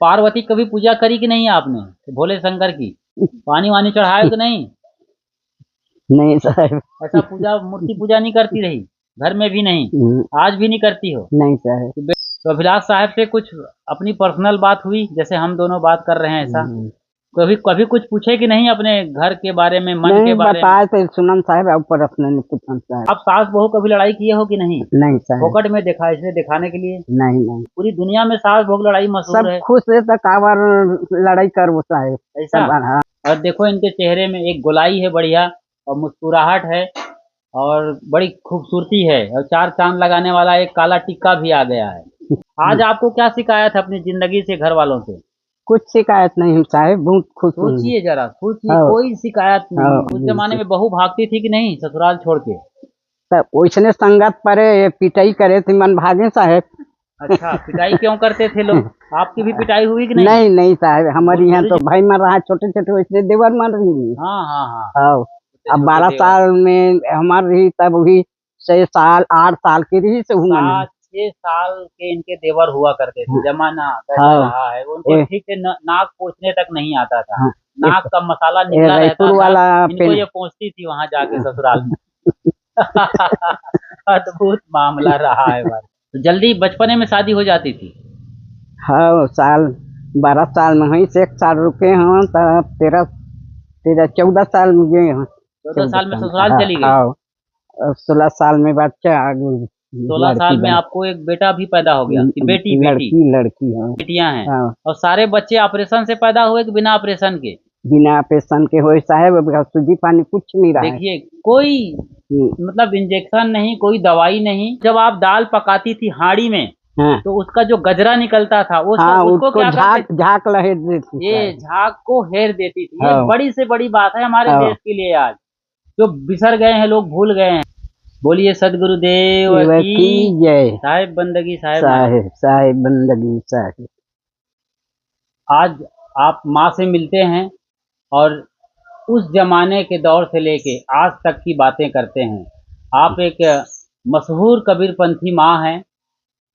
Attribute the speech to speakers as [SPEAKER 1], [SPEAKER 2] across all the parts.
[SPEAKER 1] पार्वती कभी पूजा करी कि नहीं आपने भोले शंकर की? पानी वानी चढ़ाए कि नहीं?
[SPEAKER 2] नहीं साहब।
[SPEAKER 1] ऐसा पूजा मूर्ति पूजा नहीं करती रही? घर में भी नहीं? आज भी नहीं करती हो?
[SPEAKER 2] नहीं साहब।
[SPEAKER 1] तो अभिलाष साहब से कुछ अपनी पर्सनल बात हुई, जैसे हम दोनों बात कर रहे हैं ऐसा? कभी कभी कुछ पूछे कि नहीं अपने घर के बारे में, मन के बारे में?
[SPEAKER 2] बताए थे सुनम साहब, ऊपर अपने ने कुछ साहब।
[SPEAKER 1] आप सास बहू कभी लड़ाई किए हो कि नहीं?
[SPEAKER 2] नहीं साहब।
[SPEAKER 1] फोकट में देखा, इसलिए दिखाने के लिए?
[SPEAKER 2] नहीं नहीं।
[SPEAKER 1] पूरी दुनिया में सास बहू लड़ाई मशहूर है।
[SPEAKER 2] सब खुश है तो कावर लड़ाई कर वो साहब
[SPEAKER 1] ऐसा?
[SPEAKER 2] हाँ।
[SPEAKER 1] और देखो इनके चेहरे में एक गोलाई है बढ़िया, और मुस्कुराहट है, और बड़ी खूबसूरती है, और चार चांद लगाने वाला एक काला टिक्का भी आ गया है। आज आपको क्या शिकायत है अपनी जिंदगी से, घर वालों से?
[SPEAKER 2] कुछ शिकायत नहीं साहब, बहुत खुश हूँ।
[SPEAKER 1] सोचिए जरा, सोचिए, कोई शिकायत नहीं। उस जमाने में बहू भागती थी कि नहीं ससुराल छोड़ के?
[SPEAKER 2] वैसने संगत परे पिटाई करे थे मन भागे साहब।
[SPEAKER 1] अच्छा, पिटाई क्यों करते थे लोग? आपकी भी पिटाई हुई कि नहीं?
[SPEAKER 2] नहीं नहीं साहब, हमारे यहाँ तो भाई मर रहा, छोटे छोटे वैसे देवर मर रही।
[SPEAKER 1] हाँ हाँ
[SPEAKER 2] हाँ। अब 12 साल में हमार रही, तब भी 6 साल 8 साल की रही से हुआ।
[SPEAKER 1] 6 साल के इनके देवर हुआ करते थे। जमाना कैसा रहा है, उनको ठीक से नाक पोंछने तक नहीं आता था। नाक का मसाला निकला रहता था, इनको ये पोंछती थी वहां जाके ससुराल में। अद्भुत मामला रहा है भाई। तो जल्दी बचपने में शादी हो जाती थी?
[SPEAKER 2] हाँ, 12 साल में हुई, 1 साल रुके हैं, तब 14 साल में गए हैं।
[SPEAKER 1] 14 साल में ससुराल चली गई?
[SPEAKER 2] 16 साल में बच्चा आ गई।
[SPEAKER 1] 16 साल में आपको एक बेटा भी पैदा हो गया कि बेटी?
[SPEAKER 2] लड़की हाँ।
[SPEAKER 1] बेटियां हैं। और सारे बच्चे ऑपरेशन से पैदा हुए कि बिना ऑपरेशन के?
[SPEAKER 2] बिना ऑपरेशन के हुए साहब, सूजी पानी कुछ नहीं रहा।
[SPEAKER 1] देखिए, कोई मतलब इंजेक्शन नहीं, कोई दवाई नहीं। जब आप दाल पकाती थी हांडी में, तो उसका जो गजरा निकलता था वो उसको क्या
[SPEAKER 2] झाक लहेर देती,
[SPEAKER 1] ये झाक को हेर देती थी। ये बड़ी से बड़ी बात है हमारे देश के लिए आज, जो बिसर गए हैं लोग, भूल गए हैं। बोलिए सदगुरुदेव की
[SPEAKER 2] जय।
[SPEAKER 1] साहिब बंदगी
[SPEAKER 2] साहिब बंदगी साहिब।
[SPEAKER 1] आज आप माँ से मिलते हैं और उस जमाने के दौर से लेके आज तक की बातें करते हैं। आप एक मशहूर कबीरपंथी माँ हैं।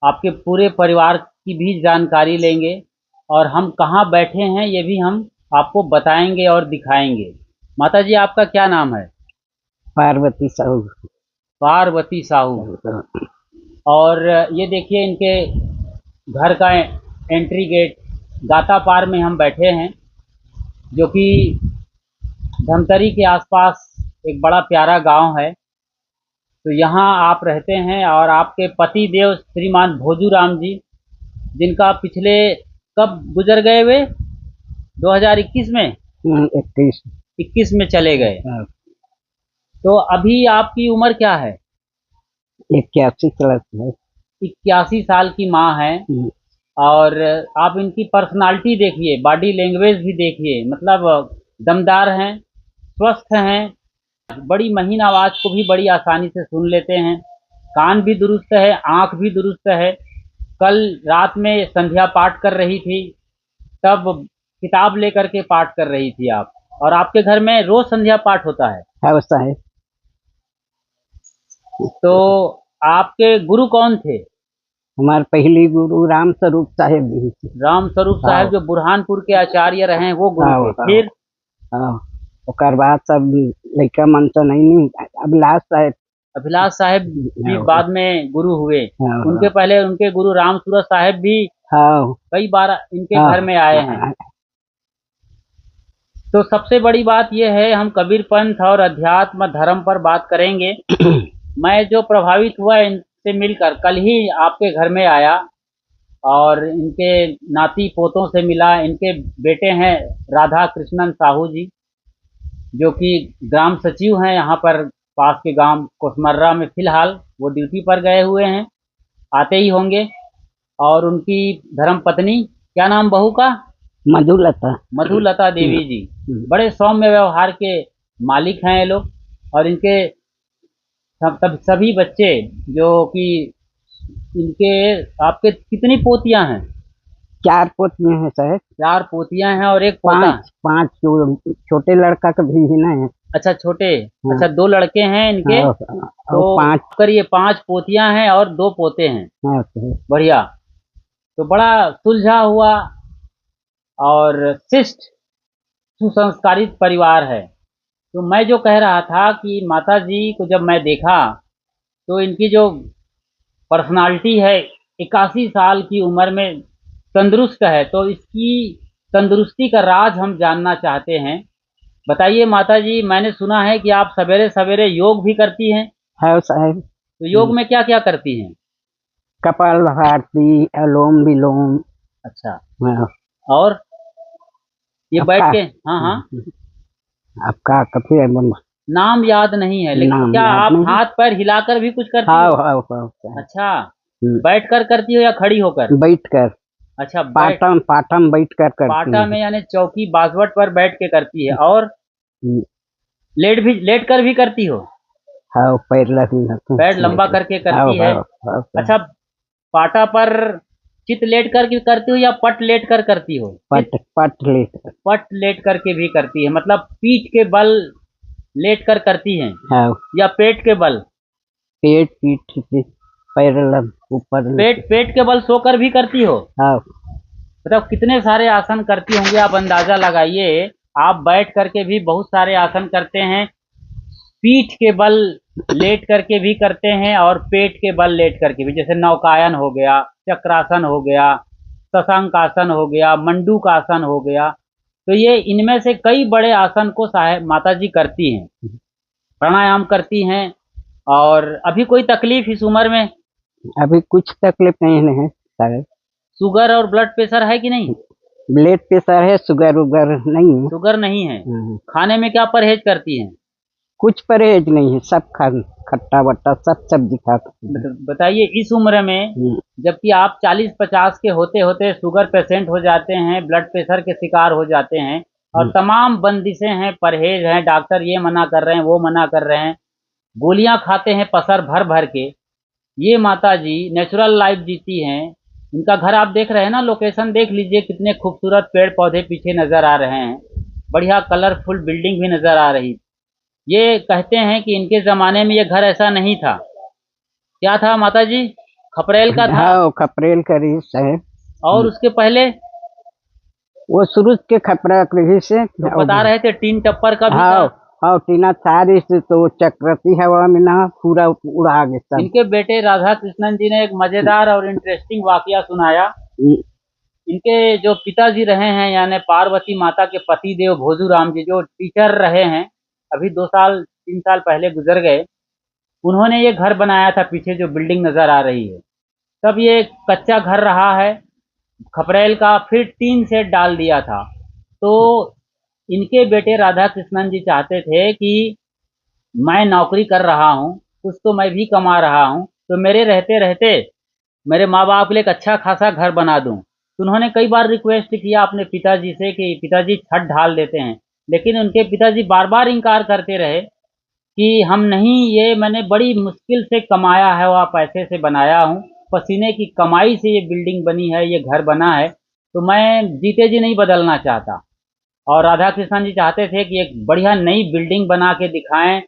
[SPEAKER 1] आपके पूरे परिवार की भी जानकारी लेंगे, और हम कहाँ बैठे हैं ये भी हम आपको बताएंगे और दिखाएंगे। माता जी, आपका क्या नाम है?
[SPEAKER 2] पार्वती साहू।
[SPEAKER 1] पार्वती साहू। और ये देखिए इनके घर का एंट्री गेट, गाता पार में हम बैठे हैं, जो कि धमतरी के आसपास एक बड़ा प्यारा गांव है। तो यहाँ आप रहते हैं, और आपके पति देव श्रीमान भोजूराम जी, जिनका पिछले कब गुजर गए वे? 2021 में? 21 में चले गए। तो अभी आपकी उम्र क्या है? 81 साल की माँ है। और आप इनकी पर्सनालिटी देखिए, बॉडी लैंग्वेज भी देखिए, मतलब दमदार हैं, स्वस्थ हैं, बड़ी महीन आवाज को भी बड़ी आसानी से सुन लेते हैं, कान भी दुरुस्त है, आंख भी दुरुस्त है। कल रात में संध्या पाठ कर रही थी, तब किताब लेकर के पाठ कर रही थी आप, और आपके घर में रोज संध्या पाठ होता है?
[SPEAKER 2] है।
[SPEAKER 1] तो आपके गुरु कौन थे? हमारे
[SPEAKER 2] पहली गुरु राम स्वरूप साहेब भी।
[SPEAKER 1] राम स्वरूप साहेब जो बुरहानपुर के आचार्य रहे, वो गुरु थे। फिर
[SPEAKER 2] उसके बाद सब लड़का मन तो नहीं,
[SPEAKER 1] अभिलाष साहेब भी बाद में गुरु हुए। उनके पहले उनके गुरु राम सूरत साहेब भी कई बार इनके घर में आए हैं। तो सबसे बड़ी बात यह है, हम कबीर पंथ और अध्यात्म धर्म पर बात करेंगे। मैं जो प्रभावित हुआ इनसे मिलकर, कल ही आपके घर में आया और इनके नाती पोतों से मिला। इनके बेटे हैं राधा कृष्णन साहू जी, जो कि ग्राम सचिव हैं यहाँ पर पास के गांव कोसमर्रा में। फिलहाल वो ड्यूटी पर गए हुए हैं, आते ही होंगे। और उनकी धर्म पत्नी, क्या नाम बहू का? मधुलता देवी जी। बड़े सौम्य व्यवहार के मालिक हैं ये लोग। और इनके सभी बच्चे, जो कि इनके, आपके कितनी पोतियां हैं?
[SPEAKER 2] 4 पोतियां हैं साहब।
[SPEAKER 1] 4 पोतियां हैं और एक पोता?
[SPEAKER 2] 5 छोटे लड़का का भी है ना।
[SPEAKER 1] अच्छा, छोटे। अच्छा, 2 लड़के हैं इनके। तो 5 करिए, 5 पोतियां हैं और 2 पोते हैं। बढ़िया। तो बड़ा सुलझा हुआ और शिष्ट सुसंस्कारित परिवार है। तो मैं जो कह रहा था कि माता जी को जब मैं देखा तो इनकी जो पर्सनालिटी है, 81 साल की उम्र में तंदुरुस्त है, तो इसकी तंदुरुस्ती का राज हम जानना चाहते हैं। बताइए माता जी, मैंने सुना है कि आप सवेरे सवेरे योग भी करती हैं,
[SPEAKER 2] है साहब।
[SPEAKER 1] तो योग में क्या क्या करती हैं?
[SPEAKER 2] कपालभाति, अनुलोम विलोम।
[SPEAKER 1] अच्छा,
[SPEAKER 2] हाँ,
[SPEAKER 1] और ये बैठ
[SPEAKER 2] आपका
[SPEAKER 1] के, हाँ हाँ,
[SPEAKER 2] आपका कभी है बोल।
[SPEAKER 1] नाम याद नहीं है, लेकिन
[SPEAKER 2] नाम
[SPEAKER 1] क्या
[SPEAKER 2] याद
[SPEAKER 1] आप
[SPEAKER 2] नहीं।
[SPEAKER 1] हाथ पैर हिलाकर भी कुछ करती
[SPEAKER 2] हाँ
[SPEAKER 1] हो?
[SPEAKER 2] हाँ हाँ हाँ।
[SPEAKER 1] अच्छा, बैठकर करती हो या खड़ी होकर?
[SPEAKER 2] बैठ कर,
[SPEAKER 1] अच्छा, बैठ
[SPEAKER 2] पाटम पाटम बैठ कर करती
[SPEAKER 1] पाटा में
[SPEAKER 2] हूँ।
[SPEAKER 1] यानी चौकी बासवट पर बैठ के करती है, और
[SPEAKER 2] हम्म,
[SPEAKER 1] लेट कर भी करती हो?
[SPEAKER 2] हाँ पैर लगी
[SPEAKER 1] पैर लंबा करके
[SPEAKER 2] हाँ
[SPEAKER 1] करती है।
[SPEAKER 2] हाँ हाँ।
[SPEAKER 1] अच्छा, पाटा पर चित लेट कर के करती हो या पट लेट कर करती हो?
[SPEAKER 2] पट पट लेकर।
[SPEAKER 1] पट लेट करके भी करती है, मतलब पीठ के बल लेट कर करती हैं
[SPEAKER 2] हाँ,
[SPEAKER 1] या पेट के बल?
[SPEAKER 2] पेट पीठ से पैर लग ऊपर
[SPEAKER 1] पेट
[SPEAKER 2] लेके।
[SPEAKER 1] पेट के बल सोकर भी करती हो?
[SPEAKER 2] हाँ
[SPEAKER 1] मतलब कितने सारे आसन करती होंगी, आप अंदाजा लगाइए। आप बैठ करके भी बहुत सारे आसन करते हैं, पीठ के बल लेट करके भी करते हैं, और पेट के बल लेट करके भी, जैसे नौकायन हो गया, चक्रासन हो गया, शशांक आसन हो गया, मंडूक आसन हो गया। तो ये इनमें से कई बड़े आसन को साहेब माता जी करती हैं, प्राणायाम करती हैं। और अभी कोई तकलीफ इस उम्र में?
[SPEAKER 2] अभी कुछ तकलीफ नहीं है साहब।
[SPEAKER 1] शुगर और ब्लड प्रेशर है कि नहीं?
[SPEAKER 2] ब्लड प्रेशर है, शुगर उगर नहीं है।
[SPEAKER 1] शुगर नहीं है।
[SPEAKER 2] हाँ,
[SPEAKER 1] खाने में क्या परहेज करती हैं?
[SPEAKER 2] कुछ परहेज नहीं है, सब खा, खट्टा वट्टा सब सब्जी खाते हैं।
[SPEAKER 1] बताइए, इस उम्र में जबकि आप 40-50 के होते होते शुगर पेशेंट हो जाते हैं, ब्लड प्रेशर के शिकार हो जाते हैं, और तमाम बंदिशें हैं, परहेज हैं, डॉक्टर ये मना कर रहे हैं, वो मना कर रहे हैं, गोलियां खाते हैं पसर भर भर के, ये माता जी नेचुरल लाइफ जीती हैं। इनका घर आप देख रहे हैं ना, लोकेशन देख लीजिए, कितने खूबसूरत पेड़ पौधे पीछे नजर आ रहे हैं, बढ़िया कलरफुल बिल्डिंग भी नजर आ रही। ये कहते हैं कि इनके जमाने में ये घर ऐसा नहीं था। क्या था माता जी? खपरेल का था?
[SPEAKER 2] हाँ खपरेल करी साहब।
[SPEAKER 1] और उसके पहले
[SPEAKER 2] वो शुरू के खपरा रही से।
[SPEAKER 1] तो बता रहे थे टीन टप्पर का भी था।
[SPEAKER 2] हाँ हाँ, टीना सारी से तो चक्रती हवा में ना पूरा उड़ा गया सब।
[SPEAKER 1] इनके बेटे राधा कृष्णन जी ने एक मजेदार और इंटरेस्टिंग वाकया सुनाया। इनके जो पिताजी रहे हैं, यानी पार्वती माता के पति देव भोजू राम जी, जो टीचर रहे हैं, अभी 2 साल 3 साल पहले गुजर गए। उन्होंने ये घर बनाया था, पीछे जो बिल्डिंग नजर आ रही है, तब ये कच्चा घर रहा है खपरेल का, फिर टीन सेट डाल दिया था। तो इनके बेटे राधा कृष्णन जी चाहते थे कि मैं नौकरी कर रहा हूँ, कुछ तो मैं भी कमा रहा हूँ, तो मेरे रहते रहते मेरे माँ बाप के लिए एक अच्छा खासा घर बना दूं। तो उन्होंने कई बार रिक्वेस्ट किया अपने पिताजी से कि पिताजी छत ढाल देते हैं, लेकिन उनके पिताजी बार बार इनकार करते रहे कि हम नहीं, ये मैंने बड़ी मुश्किल से कमाया है, वह पैसे से बनाया हूँ, पसीने की कमाई से ये बिल्डिंग बनी है, ये घर बना है, तो मैं जीते जी नहीं बदलना चाहता। और राधा कृष्णन जी चाहते थे कि एक बढ़िया नई बिल्डिंग बना के दिखाएं,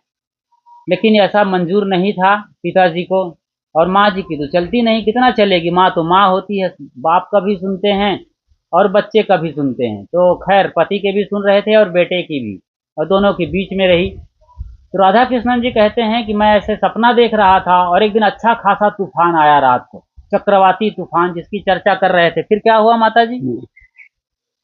[SPEAKER 1] लेकिन ऐसा मंजूर नहीं था पिताजी को। और माँ जी की तो चलती नहीं, कितना चलेगी, माँ तो माँ होती है, बाप का भी सुनते हैं और बच्चे का भी सुनते हैं। तो खैर, पति के भी सुन रहे थे और बेटे की भी, और दोनों के बीच में रही। तो राधा कृष्णन जी कहते हैं कि मैं ऐसे सपना देख रहा था, और एक दिन अच्छा खासा तूफान आया रात को, चक्रवाती तूफान जिसकी चर्चा कर रहे थे। फिर क्या हुआ माता जी?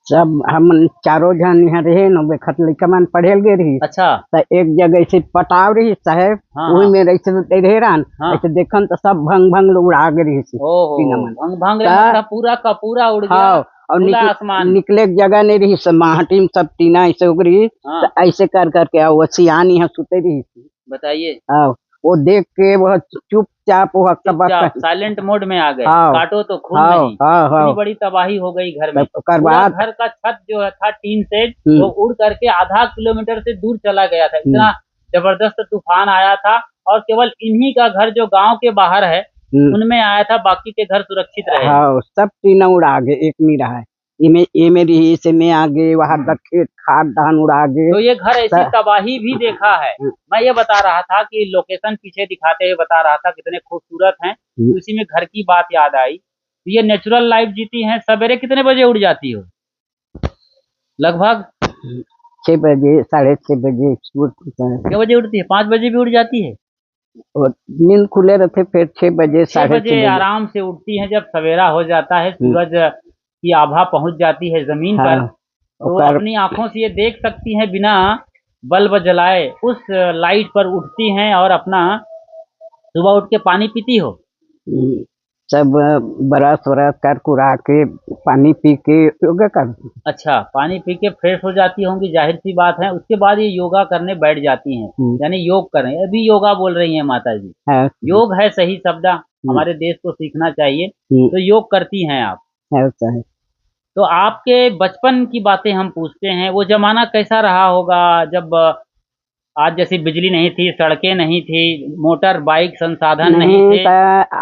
[SPEAKER 2] सब हम चारों जन यहाँ रहे न, वे खतली कमान पढ़ेल गे रही।
[SPEAKER 1] अच्छा,
[SPEAKER 2] तो एक जगह से पटाव रही साहब।
[SPEAKER 1] हाँ
[SPEAKER 2] वही
[SPEAKER 1] हाँ
[SPEAKER 2] में ऐसे ढेरान
[SPEAKER 1] हाँ।
[SPEAKER 2] ऐसे देखन तो सब भंग भंग लोग उड़ा गए रही।
[SPEAKER 1] ओहो, भंग भंग रे,
[SPEAKER 2] ता-
[SPEAKER 1] मतलब पूरा का पूरा उड़ गया।
[SPEAKER 2] हाँ, और
[SPEAKER 1] खुला आसमान।
[SPEAKER 2] निकले की जगह नहीं रही, सब माटी में सब टीना ऐसे उग रही।
[SPEAKER 1] हाँ,
[SPEAKER 2] तो ऐसे कर करके आओ, वो सियानी यहाँ सुते रही।
[SPEAKER 1] बताइए।
[SPEAKER 2] हाँ, वो देख के वह चुपचाप वह
[SPEAKER 1] चुपचाप साइलेंट मोड में आ गए,
[SPEAKER 2] हाँ
[SPEAKER 1] काटो तो खून
[SPEAKER 2] हाँ
[SPEAKER 1] नहीं।
[SPEAKER 2] हाँ
[SPEAKER 1] इतनी
[SPEAKER 2] हाँ।
[SPEAKER 1] बड़ी तबाही हो गई घर में।
[SPEAKER 2] कर
[SPEAKER 1] पूरा
[SPEAKER 2] बाद
[SPEAKER 1] घर का छत जो है था टीन सेट, वो उड़ करके आधा किलोमीटर से दूर चला गया था। इतना जबरदस्त तूफान आया था, और केवल इन्हीं का घर जो गांव के बाहर है उनमें आया था, बाकी के घर सुरक्षित रहे।
[SPEAKER 2] हाँ, सब टीना उड़ा गए, एक नहीं रहा है। ये मेरी इसे में आगे वहाँ खेत खाद धान उड़ा गए।
[SPEAKER 1] तो ये घर ऐसी तबाही भी देखा है। मैं ये बता रहा था कि लोकेशन पीछे दिखाते हुए बता रहा था कितने खूबसूरत हैं, तो इसी में घर की बात याद आई। तो ये नेचुरल लाइफ जीती हैं। सवेरे कितने बजे उठ जाती हो? लगभग
[SPEAKER 2] 6 बजे 6:30 बजे उठते हैं।
[SPEAKER 1] 6 बजे उठती है? 5 बजे भी उठ जाती है?
[SPEAKER 2] और नींद खुले रहते, फिर 6 बजे
[SPEAKER 1] 6
[SPEAKER 2] 6:30
[SPEAKER 1] बजे
[SPEAKER 2] बजे।
[SPEAKER 1] आराम से उठती हैं। जब सवेरा हो जाता है, सूरज की आभा पहुंच जाती है जमीन पर,
[SPEAKER 2] हाँ
[SPEAKER 1] तो
[SPEAKER 2] ओकर
[SPEAKER 1] अपनी आंखों से ये देख सकती हैं बिना बल्ब जलाए, उस लाइट पर उठती हैं और अपना सुबह उठ के पानी पीती हो?
[SPEAKER 2] सब ब्रश व्रश कर कुरा के पानी पी के योगा कर।
[SPEAKER 1] अच्छा, पानी पी के फ्रेश हो जाती होंगी, जाहिर सी बात है। उसके बाद ये योगा करने बैठ जाती हैं, यानी योग कर रही हैं। अभी योगा बोल रही हैं माता जी?
[SPEAKER 2] हाँ,
[SPEAKER 1] योग है सही शब्द, हमारे देश को सीखना चाहिए। तो योग करती हैं आप?
[SPEAKER 2] ऐसा है।
[SPEAKER 1] तो आपके बचपन की बातें हम पूछते हैं। वो जमाना कैसा रहा होगा जब आज जैसी बिजली नहीं थी, सड़कें नहीं थी, मोटर बाइक संसाधन नहीं
[SPEAKER 2] नहीं
[SPEAKER 1] थे,
[SPEAKER 2] तो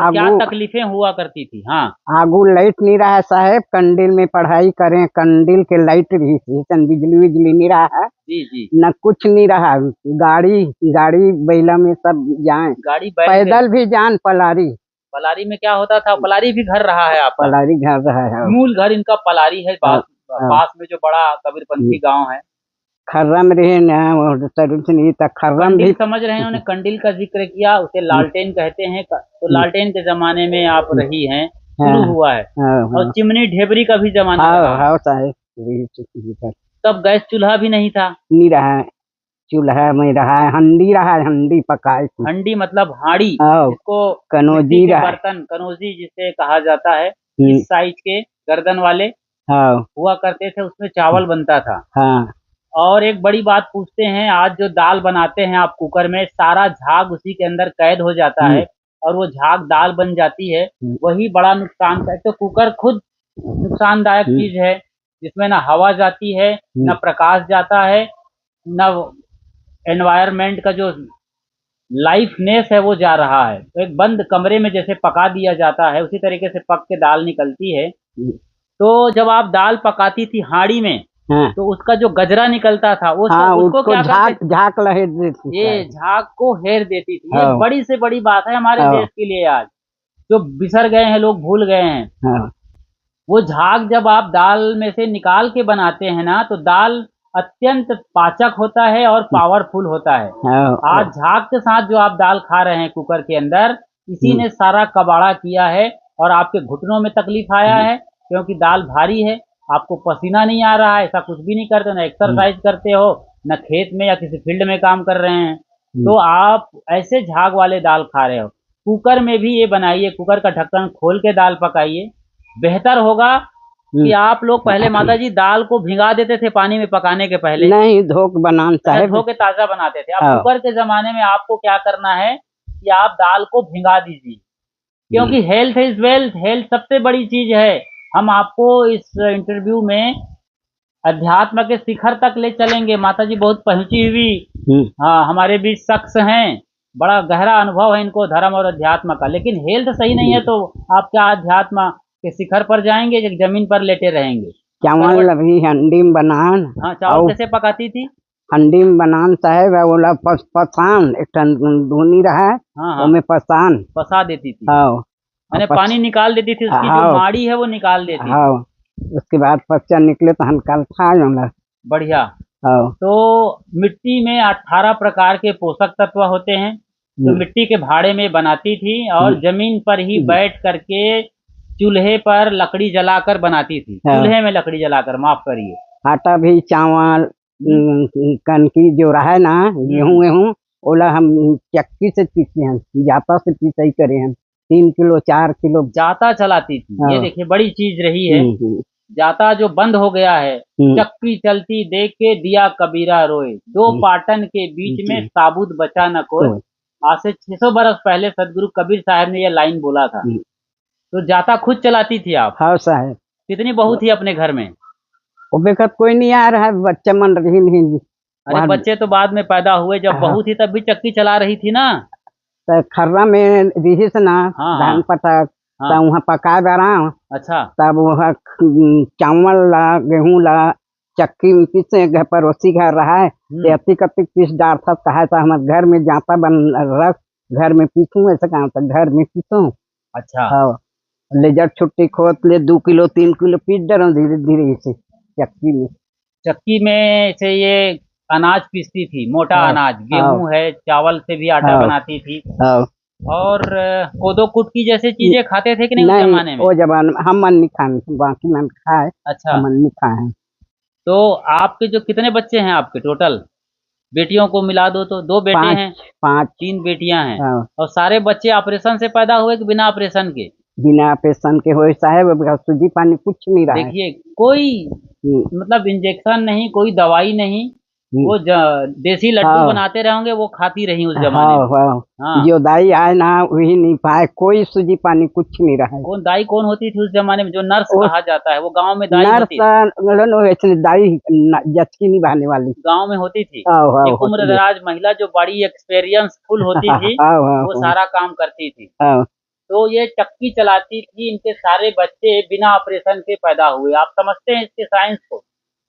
[SPEAKER 1] तो क्या
[SPEAKER 2] आगू
[SPEAKER 1] तकलीफें हुआ करती थी? हाँ।
[SPEAKER 2] आगू लाइट नहीं रहा साहेब, कंडील में पढ़ाई करें, कंडील के लाइट रही थी, सन बिजली विजली नहीं रहा है,
[SPEAKER 1] जी जी।
[SPEAKER 2] न कुछ नहीं रहा। गाड़ी गाड़ी बैला में सब जाए,
[SPEAKER 1] गाड़ी बैल से?
[SPEAKER 2] पैदल भी जान पलारी।
[SPEAKER 1] पलारी में क्या होता था? पलारी भी घर रहा है आपका?
[SPEAKER 2] पलारी घर रहा है।
[SPEAKER 1] मूल घर इनका पलारी है,
[SPEAKER 2] हाँ,
[SPEAKER 1] पास में जो बड़ा कबीरपंथी गांव है।
[SPEAKER 2] खर्रम रहे न, और सरुच नहीं था खर्रम भी।
[SPEAKER 1] कंडील समझ रहे हैं, उन्होंने कंडील का जिक्र किया, उसे लालटेन कहते हैं। तो लालटेन के जमाने में आप रही हैं, शुरू हुआ है। और चिमनी ढेबरी का भी जमाना रहा।
[SPEAKER 2] हाँ साहेब,
[SPEAKER 1] तब गैस चूल्हा भी नहीं था?
[SPEAKER 2] नहीं रहा है, चूल्हा में रहा है, हंडी रहा है, हंडी पकाए थी।
[SPEAKER 1] हंडी मतलब हाड़ी,
[SPEAKER 2] हाँ,
[SPEAKER 1] जिसको
[SPEAKER 2] कनौजी
[SPEAKER 1] मिट्टी के
[SPEAKER 2] रहा है।
[SPEAKER 1] बर्तन, कनौजी जिसे कहा जाता है, इस साइज के गर्दन वाले
[SPEAKER 2] हाँ
[SPEAKER 1] हुआ करते थे, उसमें चावल बनता था।
[SPEAKER 2] हाँ
[SPEAKER 1] और एक बड़ी बात पूछते हैं, आज जो दाल बनाते हैं आप कुकर में, सारा झाग उसी के अंदर कैद हो जाता है और वो झाग दाल बन जाती है। वही बड़ा नुकसान है। तो कुकर खुद नुकसानदायक चीज है, जिसमें ना हवा जाती है, ना प्रकाश जाता है, ना एनवायरनमेंट का जो लाइफनेस है वो जा रहा है। तो एक बंद कमरे में जैसे पका दिया जाता है, उसी तरीके से पक के दाल निकलती है। तो जब आप दाल पकाती थी हाड़ी में,
[SPEAKER 2] हाँ,
[SPEAKER 1] तो उसका जो गजरा निकलता था वो
[SPEAKER 2] हाँ,
[SPEAKER 1] उसको क्या करते?
[SPEAKER 2] झाग लहेर देती
[SPEAKER 1] ये झाग को हेर देती थी। ये
[SPEAKER 2] हाँ।
[SPEAKER 1] बड़ी से बड़ी बात है हमारे
[SPEAKER 2] हाँ।
[SPEAKER 1] देश के लिए आज, जो बिसर गए हैं लोग, भूल गए हैं।
[SPEAKER 2] हाँ,
[SPEAKER 1] वो झाग जब आप दाल में से निकाल के बनाते हैं ना, तो दाल अत्यंत पाचक होता है और पावरफुल होता है।
[SPEAKER 2] हाँ,
[SPEAKER 1] आज झाग के साथ जो आप दाल खा रहे हैं कुकर के अंदर, इसी ने सारा कबाड़ा किया है और आपके घुटनों में तकलीफ आया है, क्योंकि दाल भारी है, आपको पसीना नहीं आ रहा है, ऐसा कुछ भी नहीं करते, ना एक्सरसाइज करते हो, न खेत में या किसी फील्ड में काम कर रहे हैं, तो आप ऐसे झाग वाले दाल खा रहे हो। कुकर में भी ये बनाइए, कुकर का ढक्कन खोल के दाल पकाइए। बेहतर होगा कि आप लोग पहले माता जी दाल को भिंगा देते थे पानी में पकाने के पहले?
[SPEAKER 2] नहीं, धोक बनाना चाहिए,
[SPEAKER 1] धो के ताजा बनाते थे। अब
[SPEAKER 2] हाँ।
[SPEAKER 1] कुकर के जमाने में आपको क्या करना है कि आप दाल को भिंगा दीजिए, क्योंकि हेल्थ इज वेल्थ, हेल्थ सबसे बड़ी चीज है। हम आपको इस इंटरव्यू में अध्यात्म के शिखर तक ले चलेंगे। माता जी बहुत पहुंची हुई हाँ हमारे बीच शख्स हैं, बड़ा गहरा अनुभव है इनको धर्म और अध्यात्म का। लेकिन हेल्थ सही नहीं है तो आप क्या अध्यात्म के शिखर पर जाएंगे, कि जमीन पर लेटे रहेंगे?
[SPEAKER 2] चावल अभी हंडी में बनान।
[SPEAKER 1] हाँ, चावल कैसे पकाती थी?
[SPEAKER 2] हंडी में बनान साहेब, बोला पसान एक टन धुनी रहा है,
[SPEAKER 1] हाँ,
[SPEAKER 2] उसमें पसान
[SPEAKER 1] पसा देती थी,
[SPEAKER 2] हाँ,
[SPEAKER 1] मैंने पानी निकाल देती थी, उसकी जो माड़ी है वो निकाल देती थी।
[SPEAKER 2] हाँ, उसके बाद पच्चा निकले तो हनकाल खा जाऊंगा।
[SPEAKER 1] बढ़िया।
[SPEAKER 2] हाँ,
[SPEAKER 1] तो मिट्टी में 18 प्रकार के पोषक तत्व होते हैं, तो मिट्टी के भाड़े में बनाती थी और जमीन पर ही बैठ करके चूल्हे पर लकड़ी जलाकर बनाती थी। चूल्हे में लकड़ी जलाकर, माफ करिए।
[SPEAKER 2] आटा भी, चावल, कनकी जो रहा है ना, गेहूं ओला हम चक्की से पीसते हैं, जाता से पिसाई करे हैं, 3 किलो 4 किलो
[SPEAKER 1] जाता चलाती थी। ये देखिए बड़ी चीज रही है। जाता जो बंद हो गया है, चक्की चलती देख के दिया कबीरा रोए, 2 पाटन के बीच में साबुत बचा न कोई। आज से 600 बरस पहले सदगुरु कबीर साहब ने यह लाइन बोला था। तो जाता खुद चलाती थी आप?
[SPEAKER 2] हाँ साहब।
[SPEAKER 1] कितनी बहू थी अपने घर में?
[SPEAKER 2] वो बेकत कोई नहीं आ रहा है, बच्चा मन रही नहीं।
[SPEAKER 1] अरे बच्चे तो बाद में पैदा हुए, जब बहू थी तब भी चक्की चला रही थी ना।
[SPEAKER 2] तो खर्रा में रही से ना, धान पटक, तब वहाँ पका बरा। अच्छा। तब वह चावल ला, गेहूं ला, चक्की में पीसे, घर पड़ोसी घर रहा है, अति कति पीस डार था, कहा था हमारे घर में जाता बन रख, घर में पीसूं, ऐसा कहा था, घर में पीसूं। अच्छा। हाँ, ले जब छुट्टी खोत ले 2 किलो 3 किलो पीस डर धीरे धीरे से चक्की में।
[SPEAKER 1] चक्की में से ये अनाज पीसती थी, मोटा अनाज, गेहूं है, चावल से भी आटा बनाती थी। और कोदो कुटकी जैसे चीजें खाते थे कि नहीं उस जमाने में?
[SPEAKER 2] वो जमाने में हम मन नहीं खाए, बाकी मन खाए।
[SPEAKER 1] अच्छा,
[SPEAKER 2] मन नहीं खाए।
[SPEAKER 1] तो आपके जो कितने बच्चे हैं आपके टोटल? बेटियों को मिला दो तो 2 बेटे हैं, 3 बेटियां हैं। और सारे बच्चे ऑपरेशन से पैदा हुए कि बिना ऑपरेशन के?
[SPEAKER 2] बिना ऑपरेशन के हुए साहब, सूजी पानी कुछ नहीं रहा।
[SPEAKER 1] देखिए, कोई मतलब इंजेक्शन नहीं, कोई दवाई नहीं, वो देसी लड्डू बनाते रहेंगे, वो खाती रही उस जमाने में। हाँ,
[SPEAKER 2] जो दाई आए ना वही नहीं पाए, कोई सूजी पानी कुछ नहीं रहा।
[SPEAKER 1] कौन दाई कौन होती थी उस जमाने में? जो नर्स कहा जाता है, वो गांव में दाई होती थी।
[SPEAKER 2] दाई जचकी निभाने वाली
[SPEAKER 1] गांव में होती थी। एक उम्रदराज महिला जो बड़ी एक्सपीरियंस फुल होती थी, वो सारा काम करती थी। तो ये चक्की चलाती थी। इनके सारे बच्चे बिना ऑपरेशन के पैदा हुए। आप समझते हैं इसके साइंस को?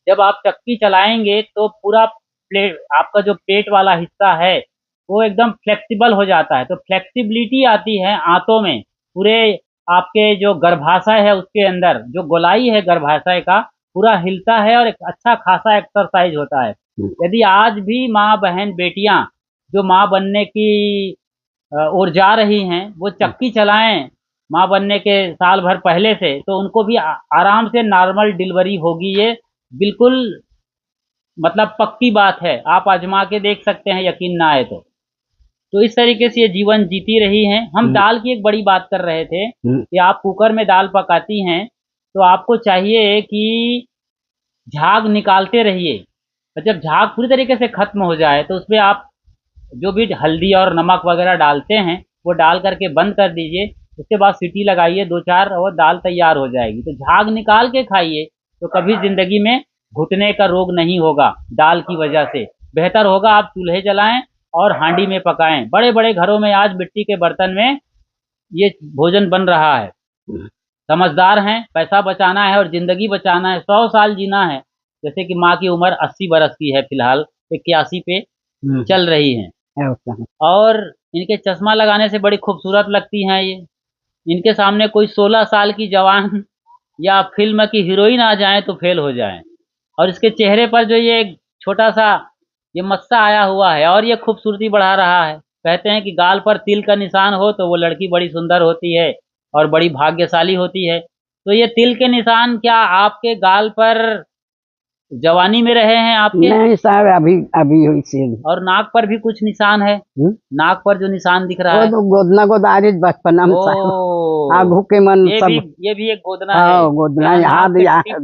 [SPEAKER 1] जब आप चक्की चलाएंगे तो पूरा प्लेट, आपका जो पेट वाला हिस्सा है वो एकदम फ्लेक्सिबल हो जाता है। तो फ्लेक्सिबिलिटी आती है आंतों में, पूरे आपके जो गर्भाशय है उसके अंदर जो गोलाई है गर्भाशय का, पूरा हिलता है और एक अच्छा खासा एक्सरसाइज होता है। यदि आज भी माँ बहन बेटियां जो माँ बनने की ओर जा रही हैं, वो चक्की चलाएं माँ बनने के साल भर पहले से, तो उनको भी आराम से नॉर्मल डिलीवरी होगी। ये बिल्कुल मतलब पक्की बात है, आप आजमा के देख सकते हैं, यकीन ना आए तो इस तरीके से ये जीवन जीती रही हैं। हम दाल की एक बड़ी बात कर रहे थे कि आप कुकर में दाल पकाती हैं तो आपको चाहिए कि झाग निकालते रहिए। और जब झाग पूरी तरीके से खत्म हो जाए तो उसमें आप जो भी हल्दी और नमक वगैरह डालते हैं वो डाल करके बंद कर दीजिए। उसके बाद सीटी लगाइए 2-4 और दाल तैयार हो जाएगी। तो झाग निकाल के खाइए तो कभी जिंदगी में घुटने का रोग नहीं होगा दाल की वजह से। बेहतर होगा आप चूल्हे जलाएं और हांडी में पकाएं। बड़े बड़े घरों में आज मिट्टी के बर्तन में ये भोजन बन रहा है। समझदार हैं, पैसा बचाना है और जिंदगी बचाना है, 100 साल जीना है। जैसे कि माँ की उम्र 80 बरस की है, फिलहाल 81 पे चल रही है। और इनके चश्मा लगाने से बड़ी खूबसूरत लगती हैं ये। इनके सामने कोई 16 साल की जवान या फिल्म की हीरोइन आ जाए तो फेल हो जाए। और इसके चेहरे पर जो ये छोटा सा ये मस्सा आया हुआ है और ये खूबसूरती बढ़ा रहा है। कहते हैं कि गाल पर तिल का निशान हो तो वो लड़की बड़ी सुंदर होती है और बड़ी भाग्यशाली होती है। तो ये तिल के निशान क्या आपके गाल पर जवानी में रहे हैं आपके?
[SPEAKER 2] नहीं साहब, अभी अभी हुई से। और
[SPEAKER 1] नाक पर भी कुछ निशान है? नाक पर जो निशान दिख रहा है
[SPEAKER 2] तो गोदना गोदारिज बचपना में आगू के मन
[SPEAKER 1] ये भी एक गोदना है।
[SPEAKER 2] गोदना याद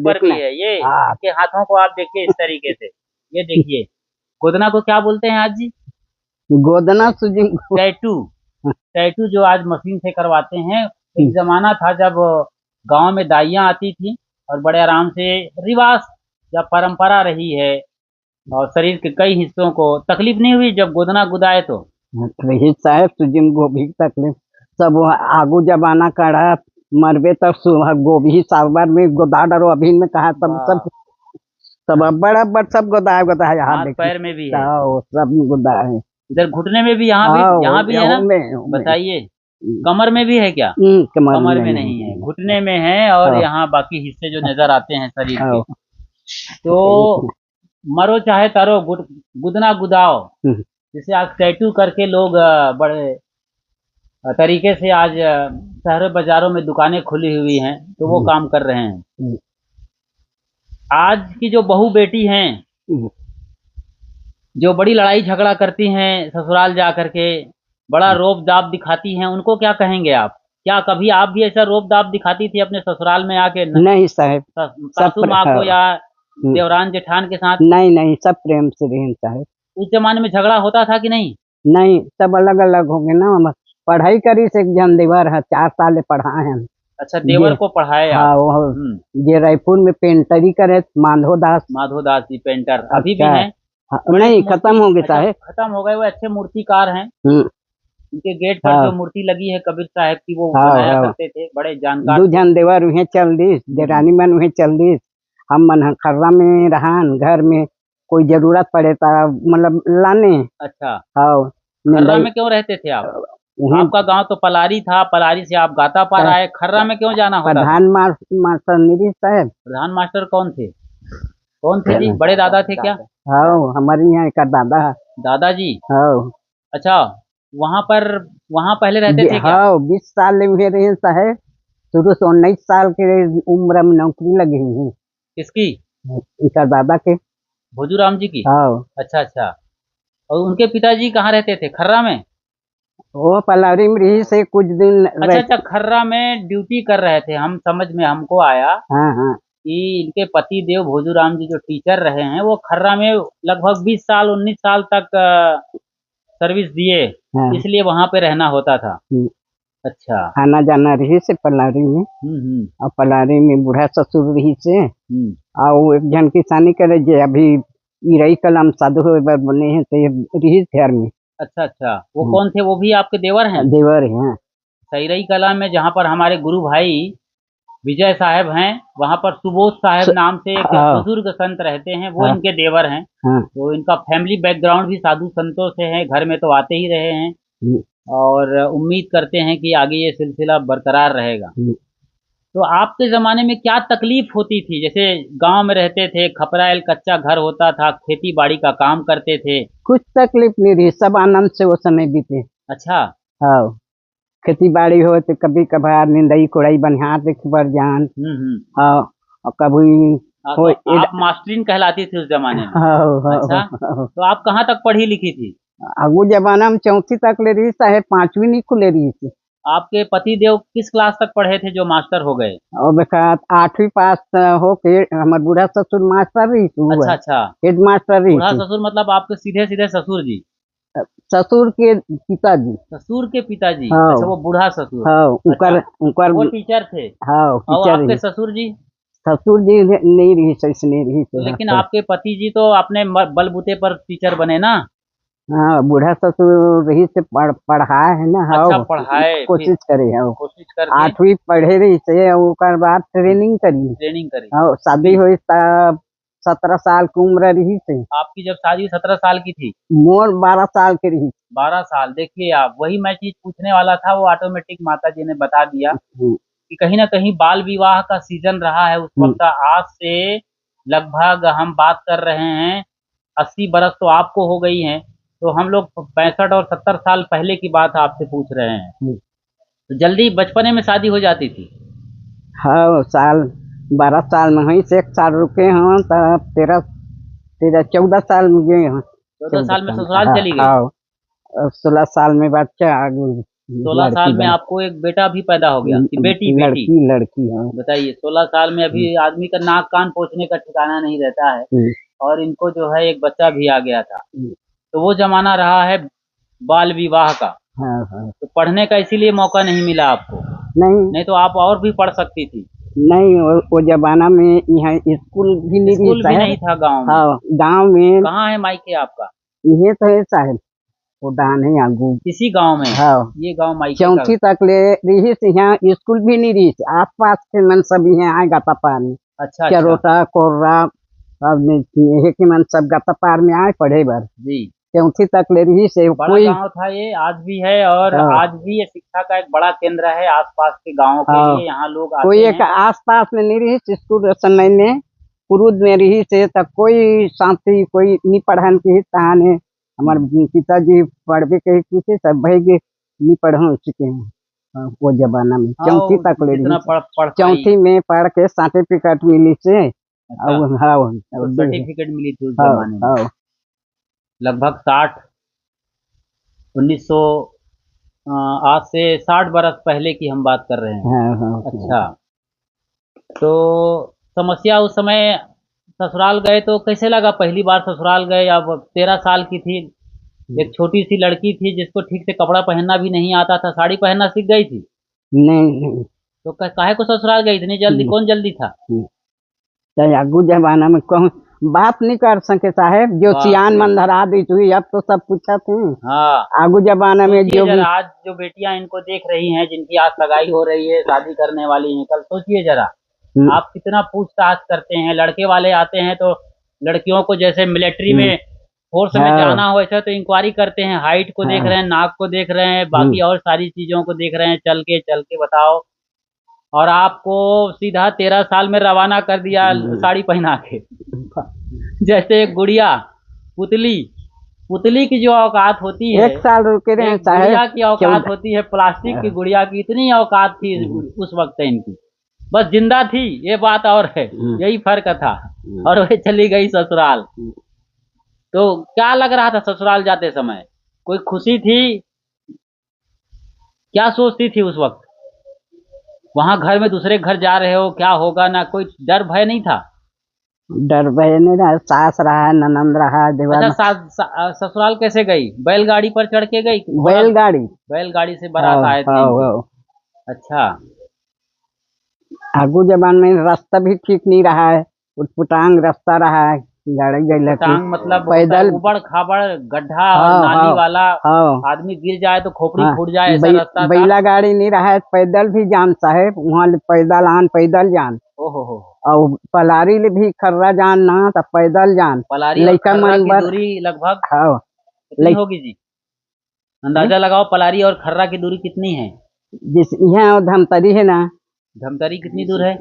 [SPEAKER 1] पर भी है ये। के हाथों को आप देखिए इस तरीके से, ये देखिए गोदना को क्या बोलते हैं आज जी?
[SPEAKER 2] गोदना सूजी
[SPEAKER 1] टैटू जो आज मशीन से करवाते हैं। एक जमाना था जब गांव में दाइयां आती थी और बड़े आराम से रिवाज या परंपरा रही है और शरीर के कई हिस्सों को तकलीफ नहीं हुई जब गोदना गुदाए तो।
[SPEAKER 2] रही साहब सूजी गोभी तकलीफ सब आगू जमाना कड़ा मरबे तब गोभी सावर में गोदा डरो अभी में कहा सब बड़ा सब गोदा
[SPEAKER 1] हाथ पैर में भी है,
[SPEAKER 2] सब गोदा है।
[SPEAKER 1] इधर घुटने में भी, यहाँ भी है ना? बताइए कमर में भी है क्या? कमर में नहीं है, घुटने में है और यहाँ बाकी हिस्से जो नजर आते हैं शरीर के। तो मरो चाहे तरो, गुदना गुदाओ। जिसे आज टैटू करके लोग बड़े तरीके से आज शहरों बाजारों में दुकानें खुली हुई हैं तो वो काम कर रहे हैं। आज की जो बहू बेटी हैं जो बड़ी लड़ाई झगड़ा करती हैं ससुराल जा करके, बड़ा रोब दाब दिखाती हैं, उनको क्या कहेंगे आप? क्या कभी आप भी ऐसा रोब दाब दिखाती थी अपने ससुराल में आके?
[SPEAKER 2] नहीं साहब,
[SPEAKER 1] सासू माँ को या देवरान जेठान के साथ?
[SPEAKER 2] नहीं, सब प्रेम से रहें साहब।
[SPEAKER 1] उस जमाने में झगड़ा होता था कि नहीं?
[SPEAKER 2] नहीं, सब अलग अलग हो गए ना। पढ़ाई करी से एक जन देवर है, 4 साल पढ़ाए हैं।
[SPEAKER 1] अच्छा, देवर को पढ़ाए?
[SPEAKER 2] हाँ, ये रायपुर में पेंटरी करे, माधो दास
[SPEAKER 1] जी पेंटर अभी भी हैं?
[SPEAKER 2] नहीं, खत्म हो गए साहब।
[SPEAKER 1] खत्म हो गए। वो अच्छे मूर्तिकार हैं। उनके गेट पर जो मूर्ति लगी है कबीर साहब की, वो बनाया करते थे, बड़े जानकार। 2 जन
[SPEAKER 2] देवर उन्हें चल दी, देरानी मन उन्हें चल दी। हम मन खर्रा में रहन, घर में कोई जरूरत पड़े था मतलब लाने।
[SPEAKER 1] अच्छा, खर्रा में क्यों रहते थे आप? आपका गांव तो पलारी था, पलारी से आप गाता पार आए, खर्रा में क्यों जाना होता?
[SPEAKER 2] प्रधान मास्टर निधि साहब।
[SPEAKER 1] प्रधान मास्टर कौन थे? कौन थे जी? बड़े दादा थे क्या?
[SPEAKER 2] हाँ, हमारे यहाँ का दादा।
[SPEAKER 1] दादाजी?
[SPEAKER 2] हाँ।
[SPEAKER 1] अच्छा, वहाँ पर, वहाँ पहले रहते थे क्या?
[SPEAKER 2] हाँ, 20 साल में रहे है। शुरू से 19 साल के उम्र में नौकरी लगी हुई।
[SPEAKER 1] किसकी?
[SPEAKER 2] इनका दादा के।
[SPEAKER 1] भोजूराम जी की?
[SPEAKER 2] हाँ।
[SPEAKER 1] अच्छा अच्छा। और उनके पिताजी कहाँ रहते थे? खर्रा में?
[SPEAKER 2] वो पलारी में रही से कुछ दिन
[SPEAKER 1] अच्छा अच्छा, खर्रा में ड्यूटी कर रहे थे। हम समझ में हमको आया
[SPEAKER 2] हाँ हाँ
[SPEAKER 1] कि इनके पति देव भोजूराम जी जो टीचर रहे हैं वो खर्रा में लगभग 20 साल 19 साल तक सर्विस दिए,
[SPEAKER 2] हाँ।
[SPEAKER 1] इसलिए वहां पे रहना होता था। अच्छा।
[SPEAKER 2] आना जाना रही से पलारी में। और पलारी में बूढ़ा ससुर रही से। और वो एक जन किसानी करे जे अभी इरई कलम साधु बने हैं तो रही घर में।
[SPEAKER 1] अच्छा अच्छा, वो कौन थे? वो भी आपके देवर हैं?
[SPEAKER 2] देवर हैं।
[SPEAKER 1] सईरई कला में जहाँ पर हमारे गुरु भाई विजय साहब हैं, वहाँ पर सुबोध साहब नाम से एक बुजुर्ग संत रहते हैं, वो इनके देवर हैं। तो इनका फैमिली बैकग्राउंड भी साधु संतों से है, घर में तो आते ही रहे हैं और उम्मीद करते हैं कि आगे ये सिलसिला बरकरार रहेगा। तो आपके ज़माने में क्या तकलीफ होती थी? जैसे गांव में रहते थे, खपराइल कच्चा घर होता था, खेती बाड़ी का काम करते थे।
[SPEAKER 2] कुछ तकलीफ नहीं रही, सब आनंद से वो समय बीते।
[SPEAKER 1] अच्छा।
[SPEAKER 2] हाँ, खेती बाड़ी हो तो कभी कभार निंदाई कोड़ाई बनिहार देख बर जान। हाँ, और कभी
[SPEAKER 1] तो आप मास्टरीन कहलाती थी उस जमाने में? अच्छा, तो आप कहाँ तक पढ़ी लिखी थी?
[SPEAKER 2] वो जमाना में 4वीं तक ले रही है, 5वीं नहीं खुले रही थी।
[SPEAKER 1] आपके पति देव किस क्लास तक पढ़े थे जो मास्टर हो गए?
[SPEAKER 2] और बेटा 8वीं पास हो के हमारे बूढ़ा ससुर मास्टर रही।
[SPEAKER 1] अच्छा अच्छा,
[SPEAKER 2] हेड मास्टर रही।
[SPEAKER 1] बूढ़ा ससुर मतलब आपके सीधे सीधे ससुर जी?
[SPEAKER 2] ससुर के पिताजी।
[SPEAKER 1] ससुर के पिताजी?
[SPEAKER 2] हाँ।
[SPEAKER 1] अच्छा, वो बूढ़ा ससुर।
[SPEAKER 2] हाँ,
[SPEAKER 1] अच्छा, वो टीचर थे?
[SPEAKER 2] हाँ,
[SPEAKER 1] और आपके ससुर जी?
[SPEAKER 2] ससुर जी नहीं रही, सही नहीं रही तो।
[SPEAKER 1] लेकिन आपके पति जी तो अपने बलबूते पर टीचर बने ना?
[SPEAKER 2] हाँ, बूढ़ा ससुर रही से पढ़ाए है ना। हाँ,
[SPEAKER 1] अच्छा, पढ़ाए,
[SPEAKER 2] कोशिश करे। हाँ,
[SPEAKER 1] कोशिश करके
[SPEAKER 2] 8वीं पढ़े रही से, और बाद ट्रेनिंग करी। हाँ, शादी हुई तब 17 साल की उम्र रही से।
[SPEAKER 1] आपकी जब शादी 17 साल की थी?
[SPEAKER 2] मोर 12 साल की रही।
[SPEAKER 1] 12 साल। देखिए, आप वही मैं चीज पूछने वाला था, वो ऑटोमेटिक माता जी ने बता दिया कि कहीं ना कहीं बाल विवाह का सीजन रहा है उस वक्त। आज से लगभग हम बात कर रहे हैं 80 बरस तो आपको हो गई हैं, तो हम लोग 65 और 70 साल पहले की बात आपसे पूछ रहे हैं। तो जल्दी बचपने में शादी हो जाती थी?
[SPEAKER 2] हाँ, 12 साल में हुई से 1 साल रुके हैं, तब 14 साल में गए हैं।
[SPEAKER 1] 14 साल में ससुराल चली गई?
[SPEAKER 2] 16 साल में बच्चा।
[SPEAKER 1] 16 साल में आपको एक बेटा भी पैदा हो गया कि बेटी?
[SPEAKER 2] लड़की। हाँ,
[SPEAKER 1] बताइए, 16 साल में अभी आदमी का नाक कान पोंछने का ठिकाना नहीं रहता है, और इनको जो है एक बच्चा भी आ गया था। तो वो जमाना रहा है बाल विवाह का।
[SPEAKER 2] हाँ।
[SPEAKER 1] तो पढ़ने का इसीलिए मौका नहीं मिला आपको? नहीं तो आप और भी पढ़ सकती थी।
[SPEAKER 2] नहीं, वो जमाना में यहाँ स्कूल भी
[SPEAKER 1] नहीं था गांव में?
[SPEAKER 2] हाँ, गांव में।
[SPEAKER 1] कहाँ है मायके आपका?
[SPEAKER 2] ये तो है साहब, वो दान है आगू
[SPEAKER 1] किसी गांव में? हाँ, ये गांव मायके
[SPEAKER 2] 4वीं तक ले रही से। यहाँ स्कूल भी नहीं रही, आस पास के मन सब यहाँ आए गतापार में।
[SPEAKER 1] अच्छा,
[SPEAKER 2] चरोटा कोर्रा के मन सब गतापार में आए पढ़े भर
[SPEAKER 1] जी।
[SPEAKER 2] 4वीं तक ले रही से।
[SPEAKER 1] बड़ा गांव था ये, आज भी है, और आज भी ये शिक्षा का एक बड़ा केंद्र है आसपास के गांवों के लिए। यहाँ लोग आते
[SPEAKER 2] कोई
[SPEAKER 1] हैं।
[SPEAKER 2] एक आसपास में नहीं रही स्कूल समय में, पुरुद में रही से तब कोई शांति कोई नहीं पढ़न की तहाने। हमारे पिताजी पढ़वे के पूछे सब भाई नहीं पढ़ चुके हैं वो जमाना में। 4वीं तक ले रही, 4वीं में पढ़ के सर्टिफिकेट मिली से।
[SPEAKER 1] सर्टिफिकेट मिली थी उस जमाने में, लगभग 1900 आज से 60 बरस पहले की हम बात कर रहे हैं। अच्छा, तो समस्या उस समय ससुराल गए तो कैसे लगा? पहली बार ससुराल गए, अब 13 साल की थी, एक छोटी सी लड़की थी जिसको ठीक से कपड़ा पहनना भी नहीं आता था, साड़ी पहनना सीख गई थी?
[SPEAKER 2] नहीं।
[SPEAKER 1] तो काहे को ससुराल गई इतनी जल्दी? कौन जल्दी था?
[SPEAKER 2] आगू जमाना में कौन बात नहीं कर सके साहेब, जो सियान मन धरा दी थी, अब तो सब पूछा थे।
[SPEAKER 1] हाँ,
[SPEAKER 2] आगू जमाना में जो
[SPEAKER 1] आज जो बेटियां इनको देख रही हैं, जिनकी आज सगाई हो रही है, शादी करने वाली हैं, कल सोचिए जरा आप कितना पूछताछ करते हैं। लड़के वाले आते हैं तो लड़कियों को जैसे मिलिट्री में फोर्स में जाना हो ऐसा तो इंक्वायरी करते हैं, हाइट को देख रहे हैं, नाक को देख रहे हैं, बाकी और सारी चीजों को देख रहे हैं, चल के बताओ। और आपको सीधा 13 साल में रवाना कर दिया साड़ी पहना के। जैसे एक गुड़िया, पुतली की जो औकात होती है,
[SPEAKER 2] 1 साल रुके रहे
[SPEAKER 1] एक गुड़िया की औकात होती है, प्लास्टिक की गुड़िया की इतनी औकात थी उस वक्त इनकी, बस जिंदा थी ये बात और है, यही फर्क था। और वह चली गई ससुराल। तो क्या लग रहा था ससुराल जाते समय? कोई खुशी थी? क्या सोचती थी उस वक्त? वहां घर में दूसरे घर जा रहे हो, क्या होगा, ना कोई डर भय नहीं था?
[SPEAKER 2] डर भय नहीं रहा, सास रहा, ननंद रहा, देवर।
[SPEAKER 1] अच्छा, ससुराल कैसे गई? बैलगाड़ी पर चढ़ के गई? बैलगाड़ी से बारात आए थे इनकी। अच्छा।
[SPEAKER 2] आगू जबान में रास्ता भी ठीक नहीं रहा है, उटपुटांग रास्ता रहा है,
[SPEAKER 1] टांग मतलब
[SPEAKER 2] पैदल,
[SPEAKER 1] उबड़ खाबड़ गड्ढा, नाली वाला, आदमी गिर जाए तो खोपड़ी फूट जाए, ऐसा रास्ता था।
[SPEAKER 2] बैला गाड़ी नहीं रहा है, पैदल भी जान साहेब, वहाँ पैदल आन पैदल जान।
[SPEAKER 1] ओहो।
[SPEAKER 2] और पलारी ले भी खर्रा जान ना, तो पैदल जान।
[SPEAKER 1] पलारी और खर्रा की दूरी लगभग कितनी होगी जी? अंदाजा लगाओ, पलारी और खर्रा की दूरी कितनी है?
[SPEAKER 2] जिस यहाँ धमतरी है ना,
[SPEAKER 1] धमतरी कितनी दूर है?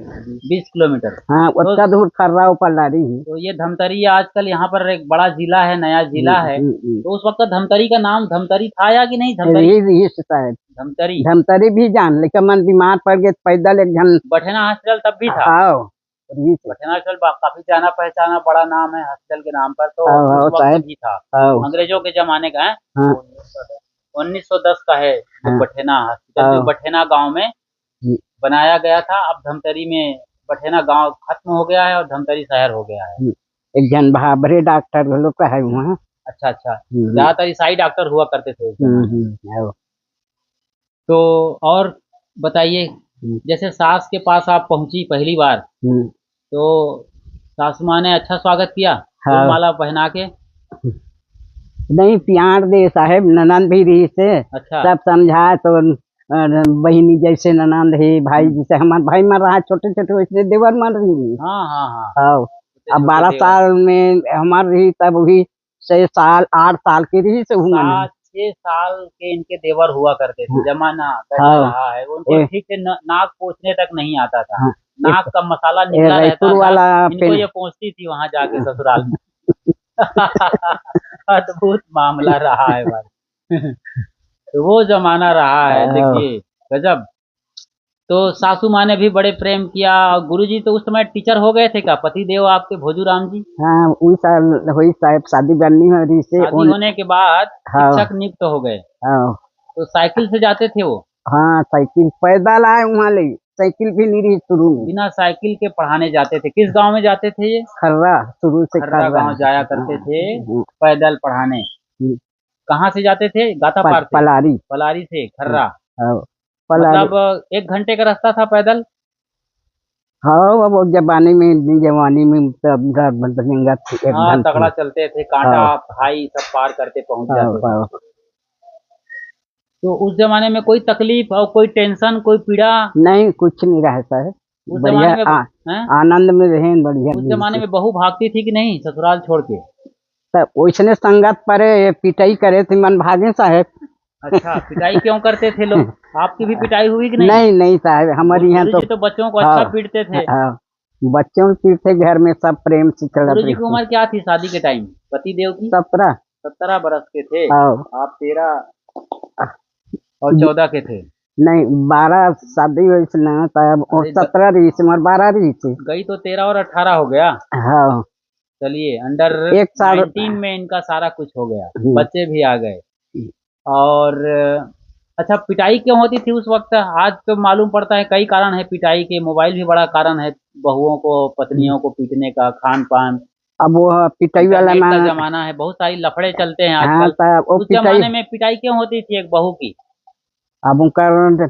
[SPEAKER 1] 20 किलोमीटर।
[SPEAKER 2] हाँ, उतना दूर खर्रा और पलारी है।
[SPEAKER 1] तो ये धमतरी आजकल यहाँ पर एक बड़ा जिला है, नया जिला है। तो उस वक्त धमतरी का नाम धमतरी था या कि नहीं?
[SPEAKER 2] धमतरी भी जान, लेकिन मन बीमार पड़ गए पैदल एक जन।
[SPEAKER 1] बठेना हॉस्पिटल तब भी था? बठेना हॉस्पिटल काफी जाना पहचाना बड़ा नाम है हॉस्पिटल के नाम पर, तो उस वक्त भी था, अंग्रेजों के जमाने का है। 1910 का है बठेना हॉस्पिटल, जो बठेना गाँव में बनाया गया था। अब धमतरी में बठेना गांव खत्म हो गया है और धमतरी शहर हो गया है।
[SPEAKER 2] एक जन भाबरे डॉक्टर लोग का है वहाँ।
[SPEAKER 1] अच्छा, ज्यादातर ईसाई डॉक्टर हुआ करते थे। तो और बताइए, जैसे सास के पास आप पहुंची पहली बार, तो सासू माँ ने अच्छा स्वागत किया? माला पहना के?
[SPEAKER 2] नहीं, प्यार दे साहेब, ननद भी रही से। अच्छा। सब समझाए तो बहनी जैसे ननद है, भाई जैसे हमारे भाई मर रहा है छोटे छोटे, वैसे देवर मर रही।
[SPEAKER 1] हाँ।
[SPEAKER 2] अब 12 साल में हमार रही, तब भी 6 साल 8 साल की रही से
[SPEAKER 1] 6 साल के इनके देवर हुआ करते थे। जमाना कैसा रहा है, उनको ठीक से नाक पोछने तक नहीं आता था। नाक का मसाला निकला रहता था, इनको ये पहुंचती थी वहां जाके ससुराल में। अद्भुत मामला रहा है भाई। तो वो जमाना रहा है, देखिए गजब। तो सासू माँ ने भी बड़े प्रेम किया। गुरुजी तो उस समय टीचर हो गए थे क्या, पति देव आपके भोजूराम जी?
[SPEAKER 2] हाँ, उस साल हुई साहब, शादी बननी हो रही से।
[SPEAKER 1] शादी होने के बाद शिक्षक नियुक्त हो गए। तो साइकिल से जाते थे वो?
[SPEAKER 2] हाँ, साइकिल, पैदल आए वहाँ ले, साइकिल भी नहीं रही शुरू में।
[SPEAKER 1] बिना साइकिल के पढ़ाने जाते थे। किस गांव में जाते थे ये?
[SPEAKER 2] खर्रा, शुरू से
[SPEAKER 1] खर्रा गांव जाया करते थे पैदल पढ़ाने। कहाँ से जाते थे? गातापार से? पलारी से खर्रा। मतलब 1 घंटे का रास्ता था पैदल?
[SPEAKER 2] हाँ, वो जवानी में
[SPEAKER 1] तगड़ा चलते थे, कांटा खाई सब पार करते पहुंच जाते। तो उस जमाने में कोई तकलीफ और कोई टेंशन, कोई पीड़ा
[SPEAKER 2] नहीं, कुछ नहीं रहता है।
[SPEAKER 1] उस जमाने में
[SPEAKER 2] आनंद में रहे बढ़िया।
[SPEAKER 1] उस जमाने में बहू भागती थी कि नहीं ससुराल छोड़ के?
[SPEAKER 2] तब वैसने संगत परे पिटाई करे थे, मन भागे साहेब।
[SPEAKER 1] अच्छा, पिटाई क्यों करते थे लोग? आपकी भी पिटाई हुई कि नहीं?
[SPEAKER 2] नहीं साहब, हमारे यहाँ
[SPEAKER 1] तो बच्चों को अच्छा पीटते थे।
[SPEAKER 2] बच्चों को पीटते, घर में सब प्रेम से।
[SPEAKER 1] गुरुजी की उम्र क्या थी शादी के टाइम पति देव की? 17 बरस के थे। आप 13 और 14 के थे?
[SPEAKER 2] नहीं, 12 शादी हुई ना, तब 17 रही से, 12 रही थी।
[SPEAKER 1] गई तो 13 और 18 हो गया।
[SPEAKER 2] हाँ,
[SPEAKER 1] चलिए, अंडर 19 में इनका सारा कुछ हो गया, बच्चे भी आ गए। और अच्छा, पिटाई क्यों होती थी उस वक्त? आज तो मालूम पड़ता है कई कारण है पिटाई के, मोबाइल भी बड़ा कारण है बहुओं को, पत्नियों को पीटने का, खान पान।
[SPEAKER 2] अब वो पिटाई वाला
[SPEAKER 1] जमाना है, बहुत सारी लफड़े चलते हैं आजकल। उस जमाने में पिटाई क्यों होती थी एक बहू की?
[SPEAKER 2] अब उनका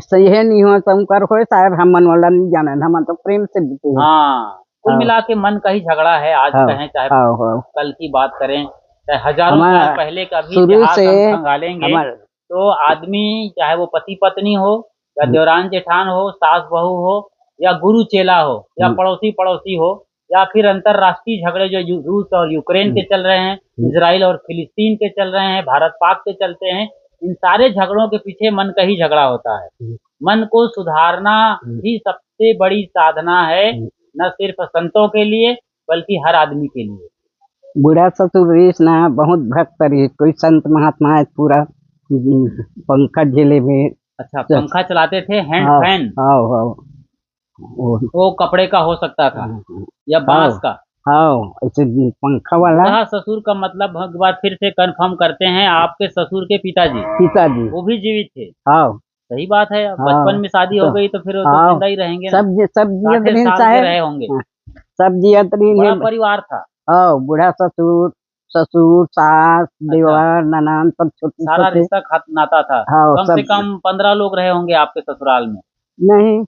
[SPEAKER 2] सही है नहीं हो तो उनका हो साहब, हम मन वाला नहीं जाना, हम तो प्रेम से बीते।
[SPEAKER 1] हाँ, कुल मिला के मन का ही झगड़ा है आज, कहें चाहे कल की बात करें, चाहे हजारों साल पहले का भी इतिहास हम खंगालेंगे, तो आदमी चाहे वो पति पत्नी हो या देवरान जेठान हो, सास बहू हो या गुरु चेला हो या पड़ोसी हो, या फिर अंतरराष्ट्रीय झगड़े जो रूस और यूक्रेन के चल रहे हैं, इजराइल और फिलिस्तीन के चल रहे हैं, भारत पाक के चलते हैं, इन सारे झगड़ों के पीछे मन का ही झगड़ा होता है। मन को सुधारना ही सबसे बड़ी साधना है, न सिर्फ संतों के लिए बल्कि हर आदमी के लिए।
[SPEAKER 2] बूढ़ा ससुर रहीस ना बहुत भक्त रही, कोई संत महात्मा है पूरा पंखा झेले में।
[SPEAKER 1] अच्छा, पंखा चलाते थे, हैंड फैन। वो कपड़े का हो सकता था या बांस का।
[SPEAKER 2] ऐसे पंखा वाला।
[SPEAKER 1] बूढ़ा ससुर का मतलब एक बार फिर से कंफर्म करते हैं, आपके ससुर के पिताजी वो भी जीवित थे। सही बात है, बचपन में शादी हो गई तो फिर वो तो जिंदा ही रहेंगे ना।
[SPEAKER 2] सब
[SPEAKER 1] रहे होंगे।
[SPEAKER 2] बड़ा
[SPEAKER 1] परिवार था।
[SPEAKER 2] बूढ़ा ससुर, ससुर, सास, देवर, ननान, सब छोटे
[SPEAKER 1] सारा रिश्ता नाता था। कम से कम 15 लोग रहे होंगे आपके ससुराल में।
[SPEAKER 2] नहीं,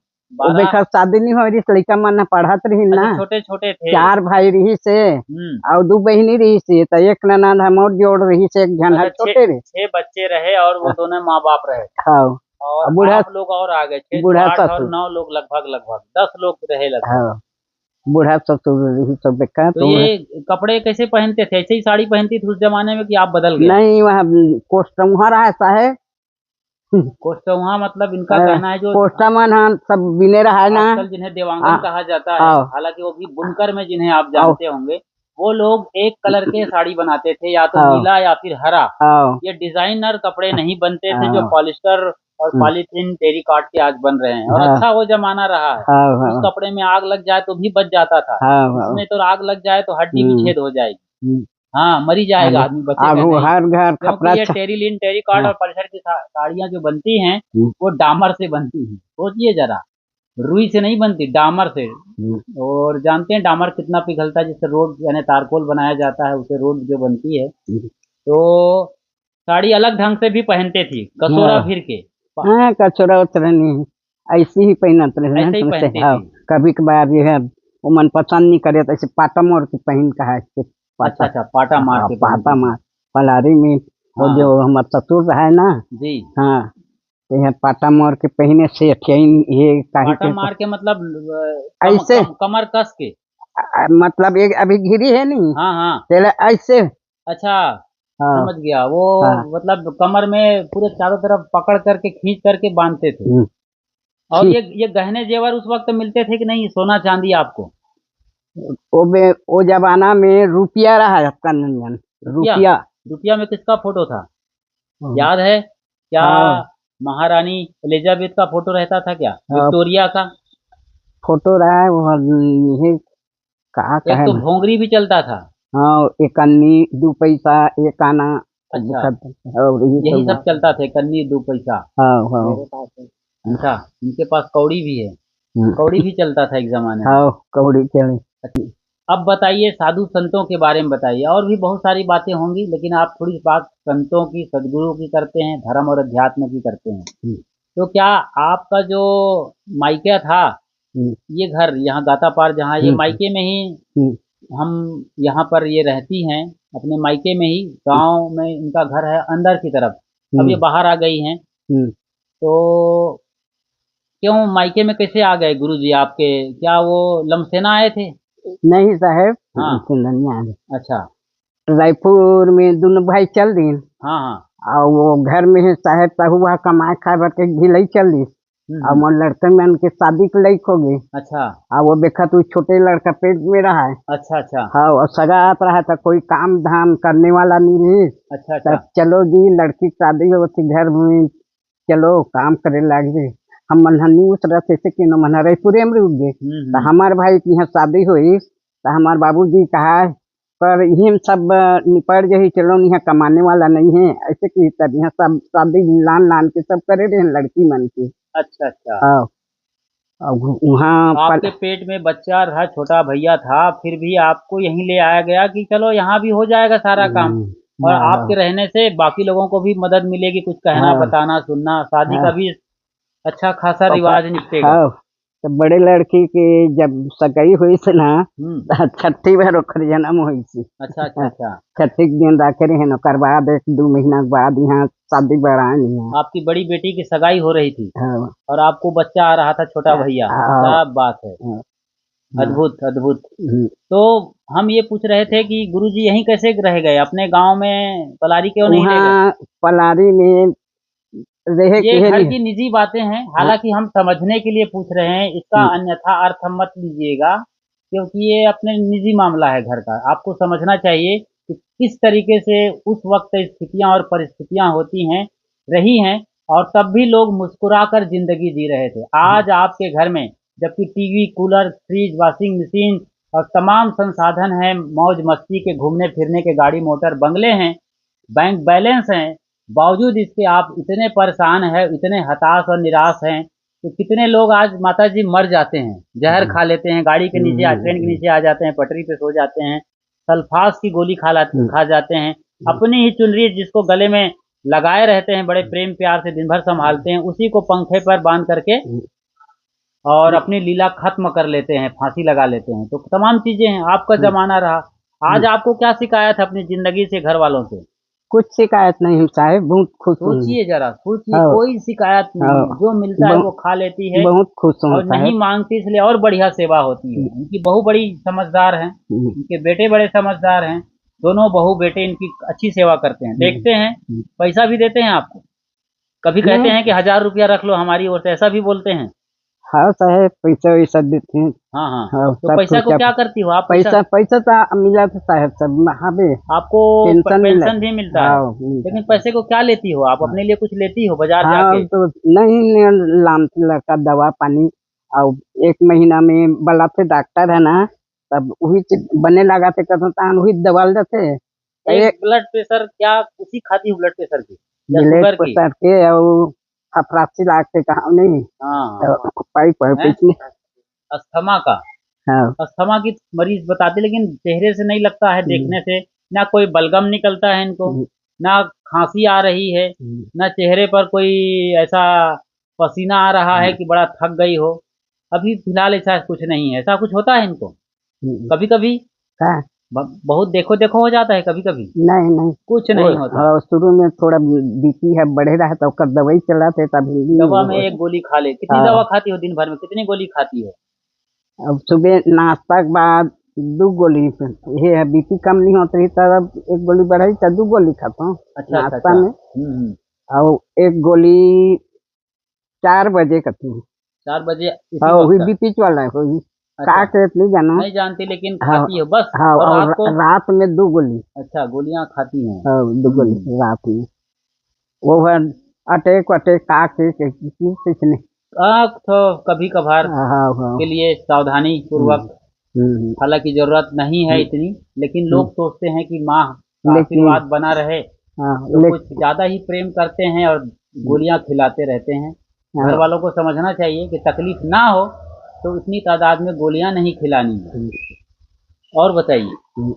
[SPEAKER 2] देखा शादी नहीं हो रही, लड़का मन पढ़त रही ना।
[SPEAKER 1] छोटे छोटे थे।
[SPEAKER 2] 4 भाई रही से और 2 बहनी रही से, तो एक ननान हम और जोड़ रही से, एक जन छोटे रहे।
[SPEAKER 1] 6 बच्चे रहे और वो दोनों माँ बाप रहे। और
[SPEAKER 2] बूढ़ा
[SPEAKER 1] लोग और आ गए,
[SPEAKER 2] बूढ़ा
[SPEAKER 1] 8 और 9 लोग, लगभग 10 लोग रहे लगभग।
[SPEAKER 2] बूढ़ा ससुर रही सब देखा।
[SPEAKER 1] तो ये कपड़े कैसे पहनते थे? ऐसे ही साड़ी पहनती थी उस जमाने में कि आप बदल गए?
[SPEAKER 2] नहीं, वहाँ कोष्टमुहा रहता है।
[SPEAKER 1] कोष्टमुहा मतलब इनका कहना है जो
[SPEAKER 2] कोष्टमन सब बिने रहा है ना,
[SPEAKER 1] जिन्हें देवांगन कहा जाता है। हालांकि वो भी बुनकर में, जिन्हें आप जानते होंगे, वो लोग एक कलर के साड़ी बनाते थे, या तो नीला या फिर हरा। ये डिजाइनर कपड़े नहीं बनते थे जो पॉलिस्टर और पॉलीथीन टेरिकॉट के आज बन रहे हैं। और अच्छा वो जमाना रहा है। उस कपड़े में आग लग जाए तो भी बच जाता था। इसमें तो आग लग जाए तो हड्डी विच्छेद हो जाएगी। हाँ, मरी जाएगा आदमी, बचेगा
[SPEAKER 2] हर घर।
[SPEAKER 1] क्योंकि ये टेरिलिन, टेरिकॉट और पॉलिस्टर की साड़ियाँ जो बनती हैं वो डामर से बनती हैं। सोचिए जरा, रुई से नहीं बनती, डामर से। और जानते हैं डामर कितना पिघलता है, जिससे रोड यानी तारकोल बनाया जाता है, उसे रोड जो बनती है। तो साड़ी अलग ढंग से भी पहनते थी, कचोरा फिर के।
[SPEAKER 2] कचोरा उतरा नहीं, ऐसे ही पहनते रहे। कभी कभार ये है वो मन पसंद नहीं करे तो ऐसे पाटा मोड़ के पहन का है।
[SPEAKER 1] अच्छा, पाटा मार के।
[SPEAKER 2] पाटा मार पलारी में। वो जो हमारे ससुर है ना जी, तो यह पाटा मार के पहने से ये
[SPEAKER 1] पाटा मार के मतलब
[SPEAKER 2] ऐसे
[SPEAKER 1] कमर कस के,
[SPEAKER 2] मतलब एक अभी घिरी है नहीं। ऐसे। अच्छा,
[SPEAKER 1] समझ गया। वो मतलब कमर में पूरे चारों तरफ पकड़ करके खींच करके बांधते थे। और ये गहने जेवर उस वक्त मिलते थे कि नहीं, सोना चांदी आपको?
[SPEAKER 2] वो जमाना में रुपया रहा आपका नंदन।
[SPEAKER 1] रुपया में किसका फोटो था याद है क्या? महारानी एलिजाबेथ का फोटो रहता था क्या? विक्टोरिया का
[SPEAKER 2] फोटो रहा है वो।
[SPEAKER 1] एक तो भोंगरी भी चलता था।
[SPEAKER 2] एक अन्नी 2 पैसा, एक आना।
[SPEAKER 1] अच्छा, यही सब चलता था, 1 अन्नी 2 पैसा। अच्छा, इनके पास कौड़ी भी है। कौड़ी भी चलता था एक जमाने में।
[SPEAKER 2] कौड़ी चले।
[SPEAKER 1] अब बताइए, साधु संतों के बारे में बताइए। और भी बहुत सारी बातें होंगी, लेकिन आप थोड़ी बात संतों की, सदगुरु की करते हैं, धर्म और अध्यात्म की करते हैं। तो क्या आपका जो मायका था, ये घर यहाँ गातापार, जहाँ ये मायके में ही हम यहाँ पर ये रहती हैं, अपने मायके में ही, गांव में इनका घर है अंदर की तरफ। अब ये बाहर आ गई हैं, तो क्यों मायके में कैसे आ गए गुरुजी आपके? क्या वो लमसेना आए थे?
[SPEAKER 2] नहीं साहब। नहीं आए।
[SPEAKER 1] अच्छा,
[SPEAKER 2] रायपुर में दोनों भाई चल दी। और वो घर में है साहब हुआ कमाए खाए भर के ढिलाई चल दी। और मोर लड़के में उनके शादी के लायक हो गई। अच्छा, और वो देखा तो छोटे लड़का पेट में रहा है। अच्छा। हाँ, और सगात रहा था, कोई काम धाम करने वाला नहीं रही। अच्छा। तब चलो जी, लड़की शादी होती घर में, चलो काम करे लग गए। हम मनहनी उस रस्ते से कि मन रायपुरे में रुक गए। तो हमारे भाई की यहाँ शादी हुई, तो हमारे बाबूजी कहा पर यही सब निपट गई, चलो यहाँ कमाने वाला नहीं है, ऐसे की तब यहाँ सब शादी लान के सब करे रहे लड़की मन की। अच्छा। हाँ, वहाँ
[SPEAKER 1] आपके पेट में बच्चा रहा, छोटा भैया था, फिर भी आपको यहीं ले आया गया कि चलो यहाँ भी हो जाएगा सारा काम, और आपके रहने से बाकी लोगों को भी मदद मिलेगी, कुछ कहना बताना सुनना, शादी का भी अच्छा खासा रिवाज निकलेगा।
[SPEAKER 2] तो बड़े लड़की की जब सगाई हुई थी ना, छठी बार ओकर जन्म हुई थी। अच्छा। छठी दिन रखे रहे, ओकर बाद 1-2 महीना के बाद यहाँ शादी बरान।
[SPEAKER 1] आपकी बड़ी बेटी की सगाई हो रही थी और आपको बच्चा आ रहा था, छोटा भैया। क्या बात है, अद्भुत। तो हम ये पूछ रहे थे कि गुरुजी यहीं कैसे रह गए, अपने गांव में पलारी क्यों नहीं रह गए?
[SPEAKER 2] पलारी में रहे
[SPEAKER 1] ये
[SPEAKER 2] के
[SPEAKER 1] घर
[SPEAKER 2] लिए।
[SPEAKER 1] की निजी बातें हैं, हालांकि हम समझने के लिए पूछ रहे हैं, इसका अन्यथा अर्थ हम मत लीजिएगा, क्योंकि ये अपने निजी मामला है घर का। आपको समझना चाहिए कि किस तरीके से उस वक्त स्थितियां और परिस्थितियां होती हैं, रही हैं, और तब भी लोग मुस्कुराकर जिंदगी जी रहे थे। आज आपके घर में जबकि TV, cooler, fridge, washing machine और तमाम संसाधन हैं, मौज मस्ती के, घूमने फिरने के, गाड़ी मोटर बंगले हैं, बैंक बैलेंस हैं, बावजूद इसके आप इतने परेशान हैं, इतने हताश और निराश हैं कि कितने लोग आज माता जी मर जाते हैं, जहर खा लेते हैं, गाड़ी के नीचे, ट्रेन के नीचे आ जाते हैं, पटरी पे सो जाते हैं, सल्फास की गोली खा जाते हैं, अपनी ही चुनरी जिसको गले में लगाए रहते हैं, बड़े प्रेम प्यार से दिन भर संभालते हैं, उसी को पंखे पर बांध करके और अपनी लीला खत्म कर लेते हैं, फांसी लगा लेते हैं। तो तमाम चीजें हैं, आपका जमाना रहा। आज आपको क्या शिकायत है अपनी जिंदगी से, घर वालों से?
[SPEAKER 2] कुछ शिकायत नहीं साहब, बहुत खुश हूँ।
[SPEAKER 1] सोचिए जरा, सोचिए, कोई शिकायत नहीं है, जो मिलता है वो खा लेती है,
[SPEAKER 2] बहुत खुश हूँ
[SPEAKER 1] और नहीं मांगती, इसलिए और बढ़िया सेवा होती है। इनकी बहू बड़ी समझदार है, इनके बेटे बड़े समझदार हैं, दोनों बहू बेटे इनकी अच्छी सेवा करते हैं, देखते हैं, पैसा भी देते हैं आपको, कभी कहते हैं कि 1000 रुपया रख लो हमारी ओर से, ऐसा भी बोलते हैं?
[SPEAKER 2] हाँ साहब, पैसा वैसा देते हैं।
[SPEAKER 1] हाँ हाँ,
[SPEAKER 2] हाँ,
[SPEAKER 1] तो पैसा को क्या करती हो आप?
[SPEAKER 2] पैसा तो मिला था साहब, सब वहाँ पे
[SPEAKER 1] आपको पेंशन भी मिलता है, लेकिन पैसे को क्या लेती हो आप? अपने लिए कुछ लेती हो बाजार जाके?
[SPEAKER 2] तो नहीं, लाम लड़का दवा पानी, और 1 महीना में बला से डॉक्टर है ना, तब वही बने लगा थे, कहते वही दवा लेते।
[SPEAKER 1] एक ब्लड प्रेशर क्या उसी खाती हूँ, ब्लड प्रेशर की,
[SPEAKER 2] ब्लड प्रेशर के, और 88 लाख के कहा नहीं।
[SPEAKER 1] हाँ, अस्थमा का, अस्थमा की मरीज बताते, लेकिन चेहरे से नहीं लगता है, देखने से ना कोई बलगम निकलता है इनको, ना खांसी आ रही है, ना चेहरे पर कोई ऐसा पसीना आ रहा है कि बड़ा थक गई हो। अभी फिलहाल ऐसा कुछ नहीं है। ऐसा कुछ होता है इनको कभी कभी? बहुत देखो देखो हो जाता है कभी कभी?
[SPEAKER 2] नहीं,
[SPEAKER 1] कुछ नहीं होता।
[SPEAKER 2] शुरू में थोड़ा बीपी है बढ़े रहा, तो दवाई चलाते, तभी
[SPEAKER 1] दवा में एक गोली खा ले। कितनी दवा खाती हो दिन भर में, कितनी गोली खाती हो?
[SPEAKER 2] अब सुबह नाश्ता के बाद 2 गोली, ये है बीपी कम नहीं होती तब 1 गोली बढ़ाई, तो 2 गोली खाता हूँ नाश्ता में, और 1 गोली 4 बजे खाती हूँ।
[SPEAKER 1] 4 बजे?
[SPEAKER 2] वही बीपी वाला है, वही नहीं जाना,
[SPEAKER 1] नहीं जानती, लेकिन खाती हो बस।
[SPEAKER 2] हाँ, और रात में 2 गोली।
[SPEAKER 1] अच्छा, गोलियां खाती हैं?
[SPEAKER 2] 2 गोली रात में। वो है अटैक कुछ नहीं,
[SPEAKER 1] तो कभी कभार के लिए सावधानी पूर्वक, हालांकि जरूरत नहीं है इतनी, लेकिन लोग सोचते हैं कि माँ का आशीर्वाद बना रहे, तो कुछ ज्यादा ही प्रेम करते हैं और गोलियां खिलाते रहते हैं। घर वालों को समझना चाहिए कि तकलीफ ना हो तो इतनी तादाद में गोलियां नहीं खिलानी है। और बताइए।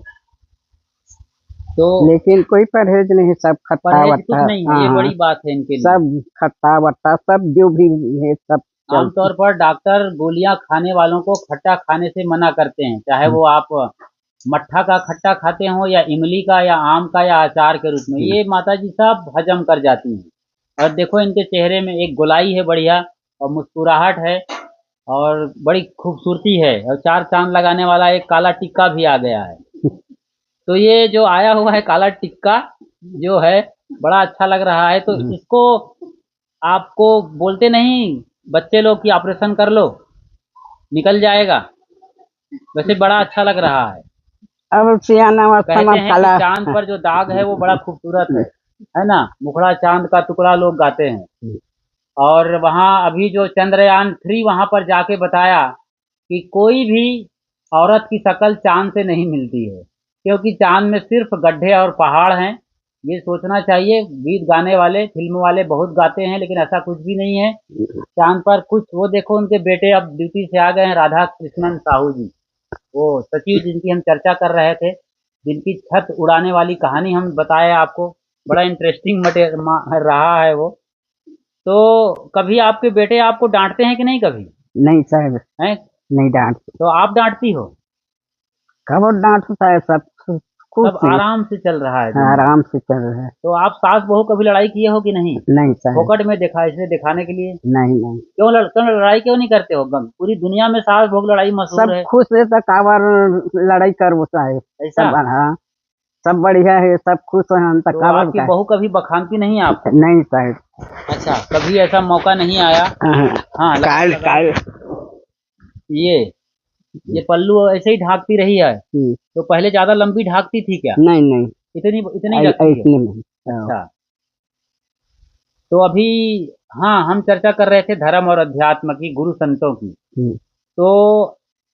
[SPEAKER 1] तो
[SPEAKER 2] लेकिन कोई परहेज नहीं, सब खट्टा वट्टा
[SPEAKER 1] कुछ नहीं है, ये बड़ी बात है इनके लिए।
[SPEAKER 2] सब खट्टा वट्टा, सब जो भी है सब।
[SPEAKER 1] आमतौर पर डॉक्टर गोलियां खाने वालों को खट्टा खाने से मना करते हैं, चाहे वो आप मट्ठा का खट्टा खाते हो, या इमली का, या आम का, या अचार के रूप में, ये माताजी सब हजम कर जाती हैं। और देखो इनके चेहरे में एक गोलाई है बढ़िया, और मुस्कुराहट है, और बड़ी खूबसूरती है, और 4 चांद लगाने वाला एक काला टिक्का भी आ गया है। तो ये जो आया हुआ है काला टिक्का जो है, बड़ा अच्छा लग रहा है। तो इसको आपको बोलते नहीं बच्चे लोग कि ऑपरेशन कर लो, निकल जाएगा? वैसे बड़ा अच्छा लग रहा है।
[SPEAKER 2] अब
[SPEAKER 1] कहते हैं कि चांद पर जो दाग है वो बड़ा खूबसूरत है ना? मुखड़ा चांद का टुकड़ा लोग गाते हैं। और वहाँ अभी जो चंद्रयान 3 वहाँ पर जाके बताया कि कोई भी औरत की शक्ल चांद से नहीं मिलती है, क्योंकि चांद में सिर्फ गड्ढे और पहाड़ हैं। ये सोचना चाहिए। गीत गाने वाले, फिल्म वाले बहुत गाते हैं, लेकिन ऐसा कुछ भी नहीं है चांद पर कुछ। वो देखो उनके बेटे अब ड्यूटी से आ गए हैं, राधा कृष्णन साहू जी, वो सचिव जिनकी हम चर्चा कर रहे थे, जिनकी छत उड़ाने वाली कहानी हम बताए आपको, बड़ा इंटरेस्टिंग रहा है वो। तो कभी आपके बेटे आपको डांटते हैं कि नहीं? कभी
[SPEAKER 2] नहीं साहब,
[SPEAKER 1] हैं?
[SPEAKER 2] नहीं डांटते।
[SPEAKER 1] तो आप डांटती हो?
[SPEAKER 2] कब डांटता है? सब
[SPEAKER 1] आराम से चल रहा है,
[SPEAKER 2] आराम से चल रहा है।
[SPEAKER 1] तो आप सास बहू कभी लड़ाई किए हो कि नहीं?
[SPEAKER 2] नहीं साहब।
[SPEAKER 1] फोकट में देखा, इसलिए दिखाने के लिए?
[SPEAKER 2] नहीं।
[SPEAKER 1] क्यों लड़ाई क्यों नहीं करते हो? पूरी दुनिया में सास बहू लड़ाई मशहूर है।
[SPEAKER 2] सब खुश है तो काबर लड़ाई कर वो साहब।
[SPEAKER 1] ऐसा?
[SPEAKER 2] हाँ, सब बढ़िया है, सब खुश है।
[SPEAKER 1] तो आपकी बहू कभी बखानती नहीं आपको?
[SPEAKER 2] नहीं साहब।
[SPEAKER 1] अच्छा, कभी ऐसा मौका नहीं आया? हाँ,
[SPEAKER 2] काल
[SPEAKER 1] ये पल्लू ऐसे ही ढाकती रही है, तो पहले ज्यादा लंबी ढाकती थी क्या?
[SPEAKER 2] नहीं
[SPEAKER 1] इतनी इतनी रखती है?
[SPEAKER 2] नहीं।
[SPEAKER 1] अच्छा, तो अभी हाँ, हम चर्चा कर रहे थे धर्म और अध्यात्म की, गुरु संतों की। तो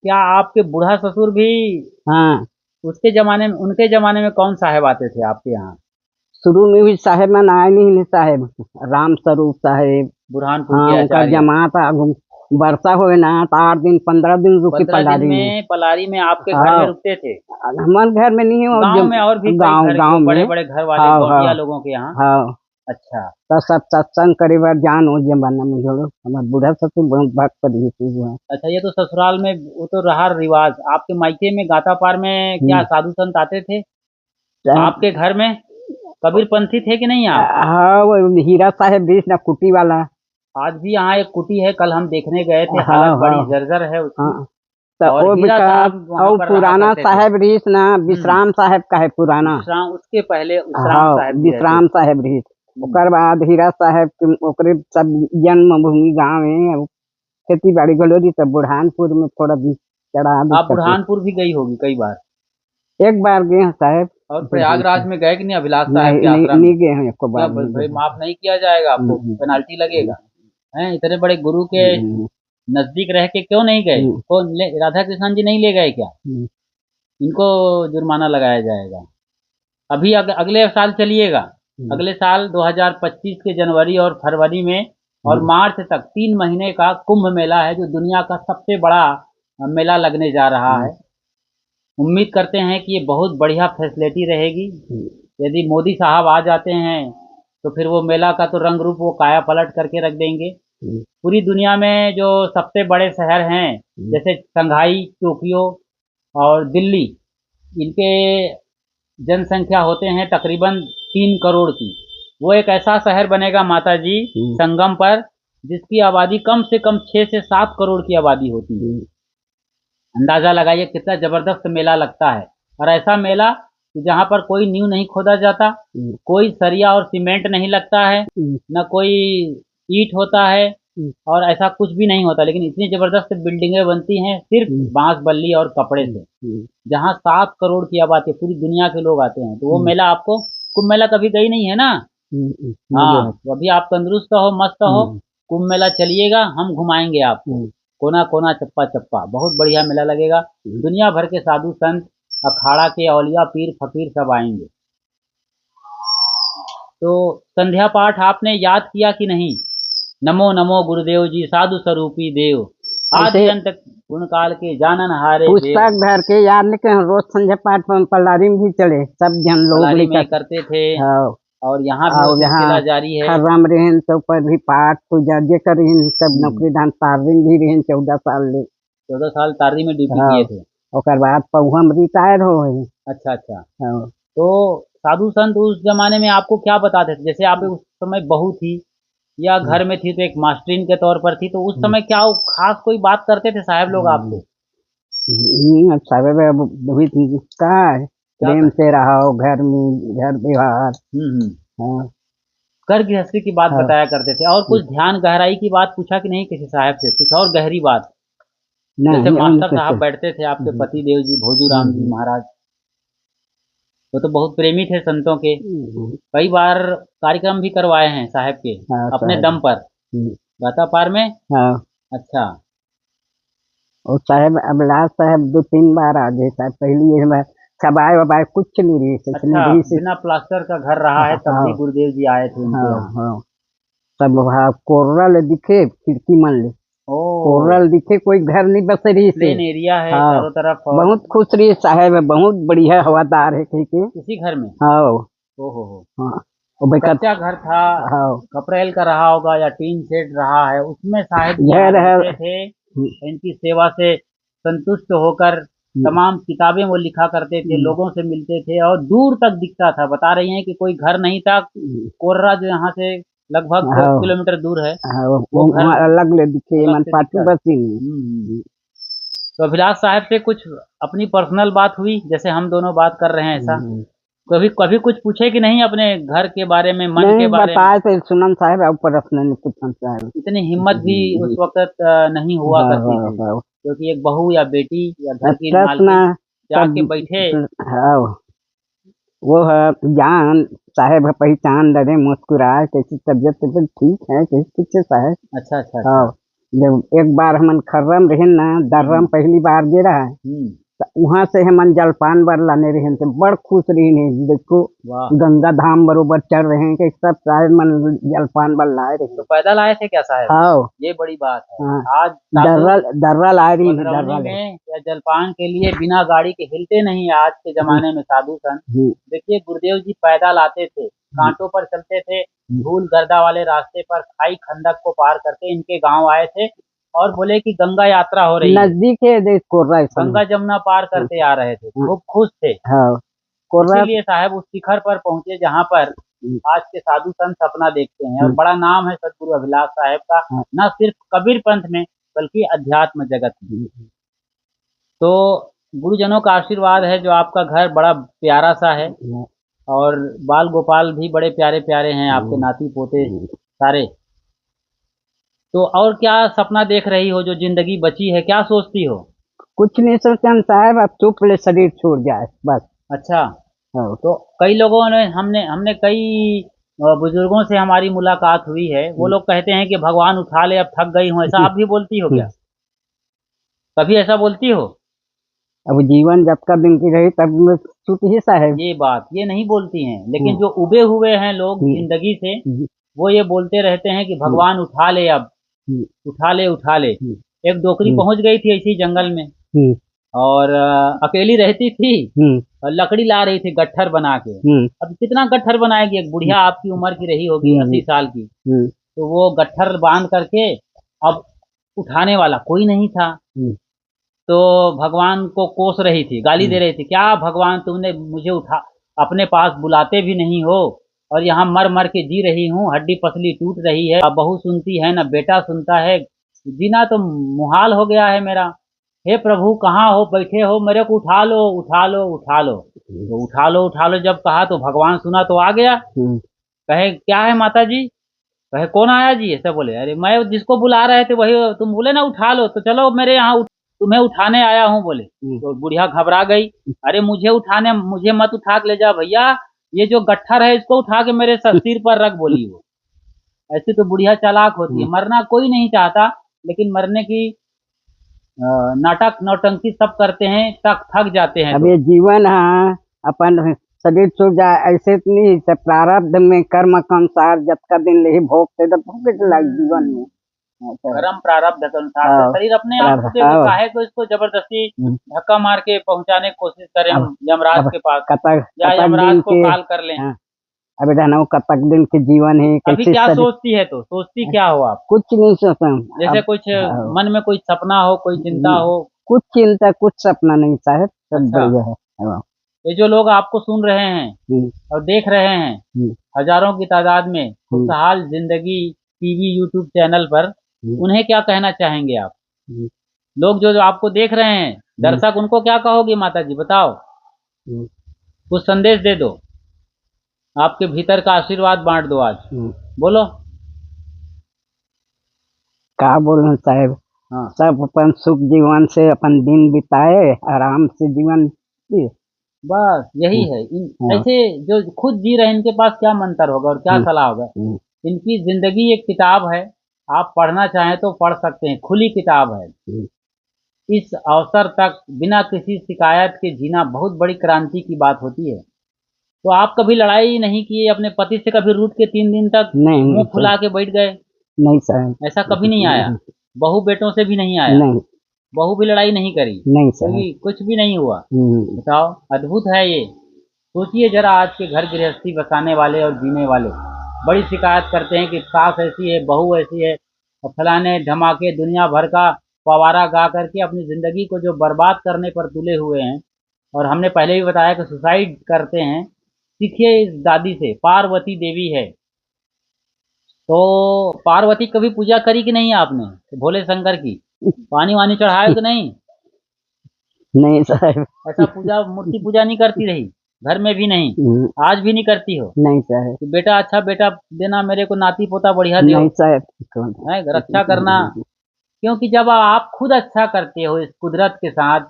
[SPEAKER 1] क्या आपके बूढ़ा ससुर भी,
[SPEAKER 2] हाँ,
[SPEAKER 1] उसके जमाने में, उनके जमाने में कौन साहेब आते थे आपके यहाँ?
[SPEAKER 2] शुरू में भी साहेब में आए नहीं साहेब, राम स्वरूप साहेब।
[SPEAKER 1] बुरहानपुर
[SPEAKER 2] हाँ,
[SPEAKER 1] के
[SPEAKER 2] उनका
[SPEAKER 1] आचार्य।
[SPEAKER 2] जमात वर्षा हो ना तो 8 दिन 15 दिन रुके
[SPEAKER 1] 15 दिन
[SPEAKER 2] पलारी में।
[SPEAKER 1] में पलारी में आपके घर में
[SPEAKER 2] हाँ,
[SPEAKER 1] रुकते थे?
[SPEAKER 2] हमारे घर में नहीं है,
[SPEAKER 1] गांव में और भी कई घर,
[SPEAKER 2] गांव
[SPEAKER 1] जो बड़े
[SPEAKER 2] में।
[SPEAKER 1] बड़े घर वाले
[SPEAKER 2] हाँ
[SPEAKER 1] गौटिया
[SPEAKER 2] हाँ
[SPEAKER 1] लोगों के यहाँ।
[SPEAKER 2] हाँ,
[SPEAKER 1] अच्छा
[SPEAKER 2] तो सब सत्संग करे बार जान हो जमाना में जोड़ो, हमारे बूढ़ा ससुर बहुत भक्त रही थी वो।
[SPEAKER 1] अच्छा, ये तो ससुराल में वो तो रहा रिवाज। आपके मायके में गातापार में क्या साधु संत आते थे आपके घर में? कबीरपंथी थे कि नहीं आप?
[SPEAKER 2] हाँ, वो हीरा साहेब भी ना कुटी वाला।
[SPEAKER 1] आज भी यहाँ एक कुटी है, कल हम देखने गए थे,
[SPEAKER 2] हाँ
[SPEAKER 1] हालत बड़ी
[SPEAKER 2] हाँ
[SPEAKER 1] जर्जर है उसकी।
[SPEAKER 2] हाँ, तो
[SPEAKER 1] और
[SPEAKER 2] वो
[SPEAKER 1] हीरा
[SPEAKER 2] विकास
[SPEAKER 1] साहब वहाँ
[SPEAKER 2] और
[SPEAKER 1] पर रहा
[SPEAKER 2] पुराना
[SPEAKER 1] करते थे।
[SPEAKER 2] साहेब रीस ना, विश्राम साहेब का है पुराना।
[SPEAKER 1] विश्राम, उसके पहले विश्राम
[SPEAKER 2] हाँ,
[SPEAKER 1] साहब भी रहते
[SPEAKER 2] विश्राम साहेब रीस। ओकर बाद हीरा साहेब के ओकरे सब जन्मभूमि गाँव है, खेती बाड़ी गलोरी, तो बुरहानपुर में थोड़ा भी चढ़ा
[SPEAKER 1] थे। आप बुरहानपुर भी गई होगी कई बार?
[SPEAKER 2] एक बार गए हैं साहेब।
[SPEAKER 1] और प्रयागराज में गए कि नहीं, अभिलाष साहब
[SPEAKER 2] नहीं
[SPEAKER 1] के
[SPEAKER 2] नहीं
[SPEAKER 1] आश्रम में?
[SPEAKER 2] नहीं गए हैं, एक बार
[SPEAKER 1] क्या
[SPEAKER 2] नहीं
[SPEAKER 1] भाई,
[SPEAKER 2] गए
[SPEAKER 1] माफ नहीं किया जाएगा आपको?
[SPEAKER 2] हैं।
[SPEAKER 1] पेनाल्टी लगेगा? हैं, इतने बड़े गुरु के नजदीक रह के क्यों नहीं गए? राधा कृष्ण जी नहीं ले गए क्या? इनको जुर्माना लगाया जाएगा। अभी अगले साल चलिएगा, अगले साल 2025 के जनवरी और फरवरी में और मार्च तक 3 महीने का कुंभ मेला है, जो दुनिया का सबसे बड़ा मेला लगने जा रहा है। उम्मीद करते हैं कि ये बहुत बढ़िया फैसिलिटी रहेगी। यदि मोदी साहब आ जाते हैं तो फिर वो मेला का तो रंग रूप वो काया पलट करके रख देंगे। पूरी दुनिया में जो सबसे बड़े शहर हैं, जैसे शंघाई, टोक्यो और दिल्ली, इनके जनसंख्या होते हैं तकरीबन 3 करोड़ की। वो एक ऐसा शहर बनेगा माता जी संगम पर, जिसकी आबादी कम से कम 6 से 7 करोड़ की आबादी होती है। अंदाजा लगाइए कितना जबरदस्त मेला लगता है। और ऐसा मेला कि जहाँ पर कोई नींव नहीं खोदा जाता, कोई सरिया और सीमेंट नहीं लगता है, न कोई ईंट होता है, और ऐसा कुछ भी नहीं होता, लेकिन इतनी जबरदस्त बिल्डिंगें बनती हैं सिर्फ बांस बल्ली और कपड़े से। जहाँ 7 करोड़ की आबादी, पूरी दुनिया के लोग आते हैं। तो वो मेला आपको, कुंभ मेला कभी गई नहीं है ना? हाँ, तो अभी आप तंदुरुस्त हो, मस्त हो, कुंभ मेला चलिएगा, हम घुमाएंगे आपको कोना कोना, चप्पा चप्पा। बहुत बढ़िया मेला लगेगा। दुनिया भर के साधु संत, अखाड़ा के औलिया, पीर फकीर सब आएंगे। तो संध्या पाठ आपने याद किया कि नहीं? नमो नमो गुरुदेव जी, साधु स्वरूपी देव, आदि अंत गुण काल के जानन हारे देव।
[SPEAKER 2] पुस्तक भर के याद लेके रोज संध्या पाठ पलारी में भी चले, सब जन लोग
[SPEAKER 1] करते थे।
[SPEAKER 2] हाँ,
[SPEAKER 1] और यहाँ भी वो सिलसिला जारी है।
[SPEAKER 2] खर्राम रहें तो पर भी पाठ पूजा जे करें, सब नौकरी धान तारविन भी रहें 14 साल ले।
[SPEAKER 1] 14 साल तारी में ड्यूटी किए थे।
[SPEAKER 2] और बाद पहुआ में रिटायर हो गए।
[SPEAKER 1] अच्छा अच्छा। तो साधु संत उस जमाने में आपको क्या बताते थे? जैसे आप उस समय बहू थी या घर में थी तो एक मास्टरीन के तौर पर थी, तो उस समय क्या खास कोई बात करते थे साहब लोग आपसे?
[SPEAKER 2] साहब प्रेम से रहो, घर में घर व्यवहार,
[SPEAKER 1] घर गृहस्थी की बात बताया करते थे। और कुछ ध्यान गहराई की बात पूछा कि नहीं किसी साहब से? कुछ और गहरी बात? जैसे मास्टर साहब बैठते थे आपके पति देव जी, भोजूराम जी महाराज, वो तो बहुत प्रेमी थे संतों के। कई बार कार्यक्रम भी करवाए हैं साहब के अपने दम पर गातापार में। अच्छा।
[SPEAKER 2] और साहब अभिलाष साहब 2-3 बार आ गए साहब, पहली सबाए वबाए कुछ नहीं रही।
[SPEAKER 1] अच्छा, बिना प्लास्टर का घर रहा है, तब भी गुरुदेव जी आए थे उनके यहाँ।
[SPEAKER 2] तब कोरल दिखे, खिड़की मान ले, कोरल दिखे, कोई घर नहीं बस रही से,
[SPEAKER 1] प्लेन एरिया है चारों तरफ।
[SPEAKER 2] बहुत खुश रही साहब, बहुत बढ़िया हवादार है
[SPEAKER 1] इसी घर में। कच्चा घर था, कपड़ेल का रहा होगा या टीन शेड रहा है, उसमें साहब रहते थे। इनकी सेवा से संतुष्ट होकर तमाम किताबें वो लिखा करते थे, लोगों से मिलते थे, और दूर तक दिखता था। बता रही हैं कि कोई घर नहीं था। कोर्रा जो यहाँ से लगभग 4 किलोमीटर दूर है, वो घर
[SPEAKER 2] अलग ले दिखे।
[SPEAKER 1] तो अभिलाष साहब से कुछ अपनी पर्सनल बात हुई, जैसे हम दोनों बात कर रहे हैं ऐसा? कभी कभी कुछ पूछे कि नहीं अपने घर के बारे में, मन के बारे में?
[SPEAKER 2] बताए थे सुनन साहब और प्रश्न नहीं पूछन साहब।
[SPEAKER 1] इतनी हिम्मत भी उस वक्त नहीं हुआ करती थी, क्योंकि एक बहू या बेटी या घर की मालकिन जाके बैठे।
[SPEAKER 2] वो है जान साहब पहचान डरे मुस्कुराए, कैसी तबियत तबियत ठीक है, कैसे कुछ साहब।
[SPEAKER 1] अच्छा अच्छा, अच्छा।
[SPEAKER 2] जब एक बार हमन खर्रम रहे ना, दर्रम पहली बार गे रहा है, वहाँ से हमन जलपान बर लाने रहे थे, बड़ खुश रही। देखो गंगा धाम बरोबर चढ़ रहे हैं कि सब साहब मन जलपान बर लाए रहे।
[SPEAKER 1] तो पैदल आए थे क्या साहब?
[SPEAKER 2] हाँ,
[SPEAKER 1] ये बड़ी बात है।
[SPEAKER 2] हाँ।
[SPEAKER 1] आज
[SPEAKER 2] दर्रा ला रही
[SPEAKER 1] में या जलपान के लिए बिना गाड़ी के हिलते नहीं आज के जमाने में साधु संत। देखिए गुरुदेव जी पैदल आते थे, कांटों पर चलते थे, धूल गर्दा वाले रास्ते पर खाई खंडक को पार करके इनके गांव आए थे और बोले कि गंगा यात्रा हो रही है,
[SPEAKER 2] नजदीक है,
[SPEAKER 1] गंगा जमुना पार करते आ रहे थे, खूब खुश थे। इसीलिए साहब उस शिखर पर पहुंचे जहां पर आज के साधु संत सपना देखते हैं। और बड़ा नाम है सदगुरु अभिलाष साहब का, न सिर्फ कबीर पंथ में बल्कि अध्यात्म जगत में। तो गुरुजनों का आशीर्वाद है जो आपका घर बड़ा प्यारा सा है और बाल गोपाल भी बड़े प्यारे प्यारे हैं, आपके नाती पोते सारे। तो और क्या सपना देख रही हो जो जिंदगी बची है, क्या सोचती हो?
[SPEAKER 2] कुछ नहीं सोचता साहब, अब चुप ले शरीर छोड़ जाए बस।
[SPEAKER 1] अच्छा, तो कई लोगों ने हमने कई बुजुर्गों से हमारी मुलाकात हुई है, वो लोग कहते हैं कि भगवान उठा ले, अब थक गई हूँ। ऐसा आप भी बोलती हो क्या? कभी ऐसा बोलती हो?
[SPEAKER 2] अब जीवन जब का दिन की रही तब छूट ही साहब।
[SPEAKER 1] ये बात ये नहीं बोलती हैं, लेकिन जो उबे हुए हैं लोग जिंदगी से, वो ये बोलते रहते हैं कि भगवान उठा ले, अब उठा ले उठा ले। एक डोकरी पहुंच गई थी ऐसी जंगल में और अकेली रहती थी और लकड़ी ला रही थी गट्ठर बना के। अब कितना गट्ठर बनाएगी, एक बुढ़िया आपकी उम्र की रही होगी 80 साल की, तो वो गट्ठर बांध करके अब उठाने वाला कोई नहीं था, तो भगवान को कोस रही थी, गाली दे रही थी, क्या भगवान तुमने मुझे उठा अपने पास बुलाते भी नहीं हो और यहाँ मर मर के जी रही हूँ, हड्डी पसली टूट रही है, बहू सुनती है न बेटा सुनता है, जीना तो मुहाल हो गया है मेरा। हे प्रभु कहाँ हो, बैठे हो, मेरे को उठा लो उठा लो उठा लो। तो उठा लो जब कहा तो भगवान सुना तो आ गया। कहे क्या है माता जी? कहे कौन आया जी? ऐसा बोले, अरे मैं जिसको बुला रहे थे वही, तुम बोले ना उठा लो, तो चलो मेरे यहाँ तुम्हें उठाने आया हूँ बोले। तो बुढ़िया घबरा गई, अरे मुझे मत उठा के ले जा भैया, ये जो गट्ठर है इसको उठा के मेरे सिर पर रख, बोली वो। ऐसी तो बुढ़िया चालाक होती है। मरना कोई नहीं चाहता, लेकिन मरने की नाटक नौटंकी सब करते हैं, थक जाते हैं।
[SPEAKER 2] अब ये जीवन है अपन शरीर छूट जाए ऐसे नहीं, सब प्रारब्ध में कर्म के अनुसार जब का दिन ले भोगते तो भोग लग जीवन में
[SPEAKER 1] कर्म प्रारब्ध के अनुसार शरीर अपने आप को चाहे तो इसको जबरदस्ती धक्का मार के पहुंचाने की कोशिश करें हम यमराज के पास, या यमराज को काल कर लें।
[SPEAKER 2] अभी जाना कतक दिन के जीवन है।
[SPEAKER 1] अभी क्या सोचती है? तो सोचती क्या हो आप?
[SPEAKER 2] कुछ नहीं सोचता,
[SPEAKER 1] जैसे कुछ मन में कोई सपना हो, कोई चिंता हो?
[SPEAKER 2] कुछ चिंता कुछ सपना नहीं साहब, सब बढ़िया है।
[SPEAKER 1] ये जो लोग आपको सुन रहे हैं और देख रहे हैं हजारों की तादाद में, खुशहाल जिंदगी टीवी यूट्यूब चैनल पर, उन्हें क्या कहना चाहेंगे आप? लोग जो आपको देख रहे हैं दर्शक, उनको क्या कहोगे माता जी, बताओ, कुछ संदेश दे दो, आपके भीतर का आशीर्वाद बांट दो आज, बोलो।
[SPEAKER 2] क्या बोलूं साहब, सब अपन सुख जीवन से अपन दिन बिताए, आराम से जीवन,
[SPEAKER 1] बस यही है। ऐसे जो खुद जी रहे हैं इनके पास क्या मंत्र होगा और क्या सलाह होगा? इनकी जिंदगी एक किताब है, आप पढ़ना चाहें तो पढ़ सकते हैं, खुली किताब है। इस अवसर तक बिना किसी शिकायत के जीना बहुत बड़ी क्रांति की बात होती है। तो आप कभी लड़ाई नहीं किए अपने पति से? कभी रूठ के 3 दिन तक मुंह फुला के बैठ गए?
[SPEAKER 2] नहीं सर,
[SPEAKER 1] ऐसा कभी नहीं आया? बहू बेटों से भी नहीं आया?
[SPEAKER 2] नहीं।
[SPEAKER 1] बहू भी लड़ाई नहीं करी?
[SPEAKER 2] नहीं सर,
[SPEAKER 1] कुछ भी नहीं हुआ? बताओ, अद्भुत है ये। सोचिए जरा, आज के घर गृहस्थी बसाने वाले और जीने वाले बड़ी शिकायत करते हैं कि सास ऐसी है, बहू ऐसी है, और फलाने धमाके दुनिया भर का पवारा गा करके अपनी जिंदगी को जो बर्बाद करने पर तुले हुए हैं। और हमने पहले भी बताया कि सुसाइड करते हैं। सीखिए इस दादी से, पार्वती देवी है। तो पार्वती कभी पूजा करी कि नहीं आपने? भोले शंकर की पानी वानी चढ़ाए कि नहीं?
[SPEAKER 2] नहीं साहब,
[SPEAKER 1] ऐसा पूजा मूर्ति पूजा नहीं करती रही? घर में भी नहीं? आज भी नहीं करती हो?
[SPEAKER 2] नहीं साहब।
[SPEAKER 1] कि बेटा अच्छा बेटा देना मेरे को, नाती पोता बढ़िया दे।
[SPEAKER 2] नहीं साहब।
[SPEAKER 1] है रक्षा करना, क्योंकि जब आप खुद अच्छा करते हो इस कुदरत के साथ,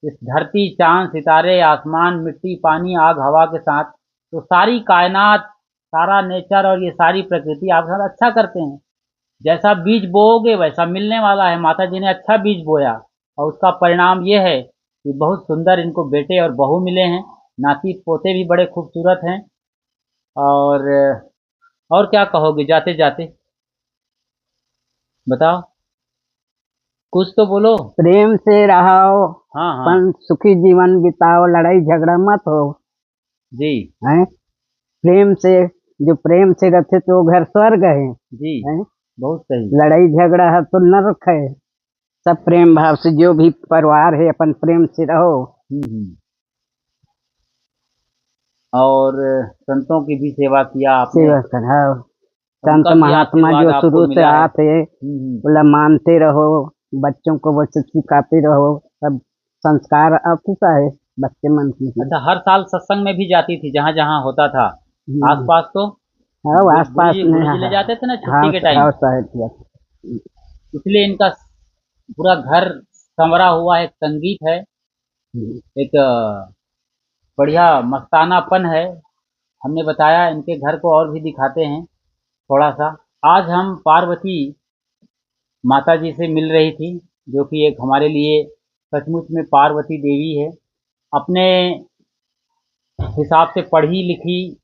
[SPEAKER 1] इस धरती चांद सितारे आसमान मिट्टी पानी आग हवा के साथ, तो सारी कायनात सारा नेचर और ये सारी प्रकृति आपके साथ अच्छा करते हैं। जैसा बीज बोओगे वैसा मिलने वाला है। माता जी ने अच्छा बीज बोया और उसका परिणाम ये है कि बहुत सुंदर इनको बेटे और बहू मिले हैं, नाती पोते भी बड़े खूबसूरत हैं। और क्या कहोगे जाते जाते, बताओ कुछ तो बोलो।
[SPEAKER 2] प्रेम से रहो।
[SPEAKER 1] हाँ हाँ
[SPEAKER 2] सुखी जीवन बिताओ, लड़ाई झगड़ा मत हो
[SPEAKER 1] जी।
[SPEAKER 2] हैं? प्रेम से, जो प्रेम से रहते तो घर स्वर्ग है
[SPEAKER 1] जी
[SPEAKER 2] हैं?
[SPEAKER 1] बहुत सही।
[SPEAKER 2] लड़ाई झगड़ा है तो नरक है। सब प्रेम भाव से, जो भी परिवार है अपन प्रेम से रहो।
[SPEAKER 1] और संतों की भी सेवा किया आपने।
[SPEAKER 2] सेवा करो। संत महात्मा जो शुरू से आते बोला मानते रहो, बच्चों को वो सिखाते रहो, सब संस्कार अफसा है बच्चे मन की।
[SPEAKER 1] अच्छा, हर साल सत्संग में भी जाती थी जहाँ जहाँ होता था आसपास? तो
[SPEAKER 2] हाँ आसपास में
[SPEAKER 1] ले जाते थे ना छुट्टी के टाइम, इसलिए इनका पूरा घर संवरा हुआ एक संगीत है, एक बढ़िया मस्तानापन है। हमने बताया इनके घर को और भी दिखाते हैं थोड़ा सा। आज हम पार्वती माता जी से मिल रही थी, जो कि एक हमारे लिए सचमुच में पार्वती देवी है। अपने हिसाब से पढ़ी लिखी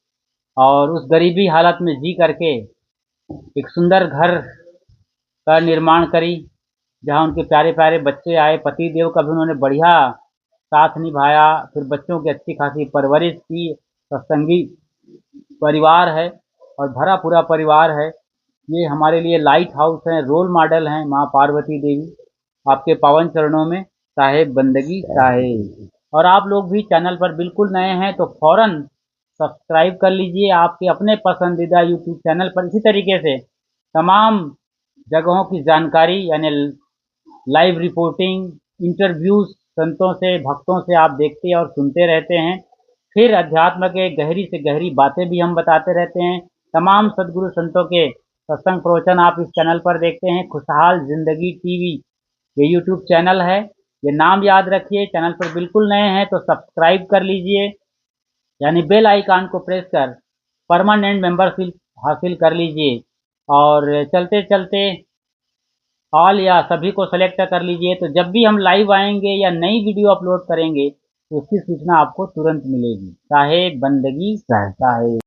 [SPEAKER 1] और उस गरीबी हालत में जी करके एक सुंदर घर का निर्माण करी, जहाँ उनके प्यारे प्यारे बच्चे आए। पति देव का भी उन्होंने बढ़िया साथ निभाया, फिर बच्चों की अच्छी खासी परवरिश की। सत्संगी परिवार है और भरा पूरा परिवार है। ये हमारे लिए लाइट हाउस हैं, रोल मॉडल हैं माँ पार्वती देवी। आपके पावन चरणों में साहेब बंदगी साहेब। और आप लोग भी चैनल पर बिल्कुल नए हैं तो फौरन सब्सक्राइब कर लीजिए आपके अपने पसंदीदा यूट्यूब चैनल पर। इसी तरीके से तमाम जगहों की जानकारी यानी लाइव रिपोर्टिंग, इंटरव्यूज संतों से भक्तों से आप देखते और सुनते रहते हैं। फिर अध्यात्म के गहरी से गहरी बातें भी हम बताते रहते हैं। तमाम सदगुरु संतों के सत्संग प्रवचन आप इस चैनल पर देखते हैं। खुशहाल जिंदगी टीवी ये यूट्यूब चैनल है, ये नाम याद रखिए। चैनल पर बिल्कुल नए हैं तो सब्सक्राइब कर लीजिए, यानी बेल आइकन को प्रेस कर परमानेंट मेंबरशिप हासिल कर लीजिए। और चलते चलते ऑल या सभी को सेलेक्ट कर लीजिए, तो जब भी हम लाइव आएंगे या नई वीडियो अपलोड करेंगे तो उसकी सूचना आपको तुरंत मिलेगी। साहेब बंदगी साहेब।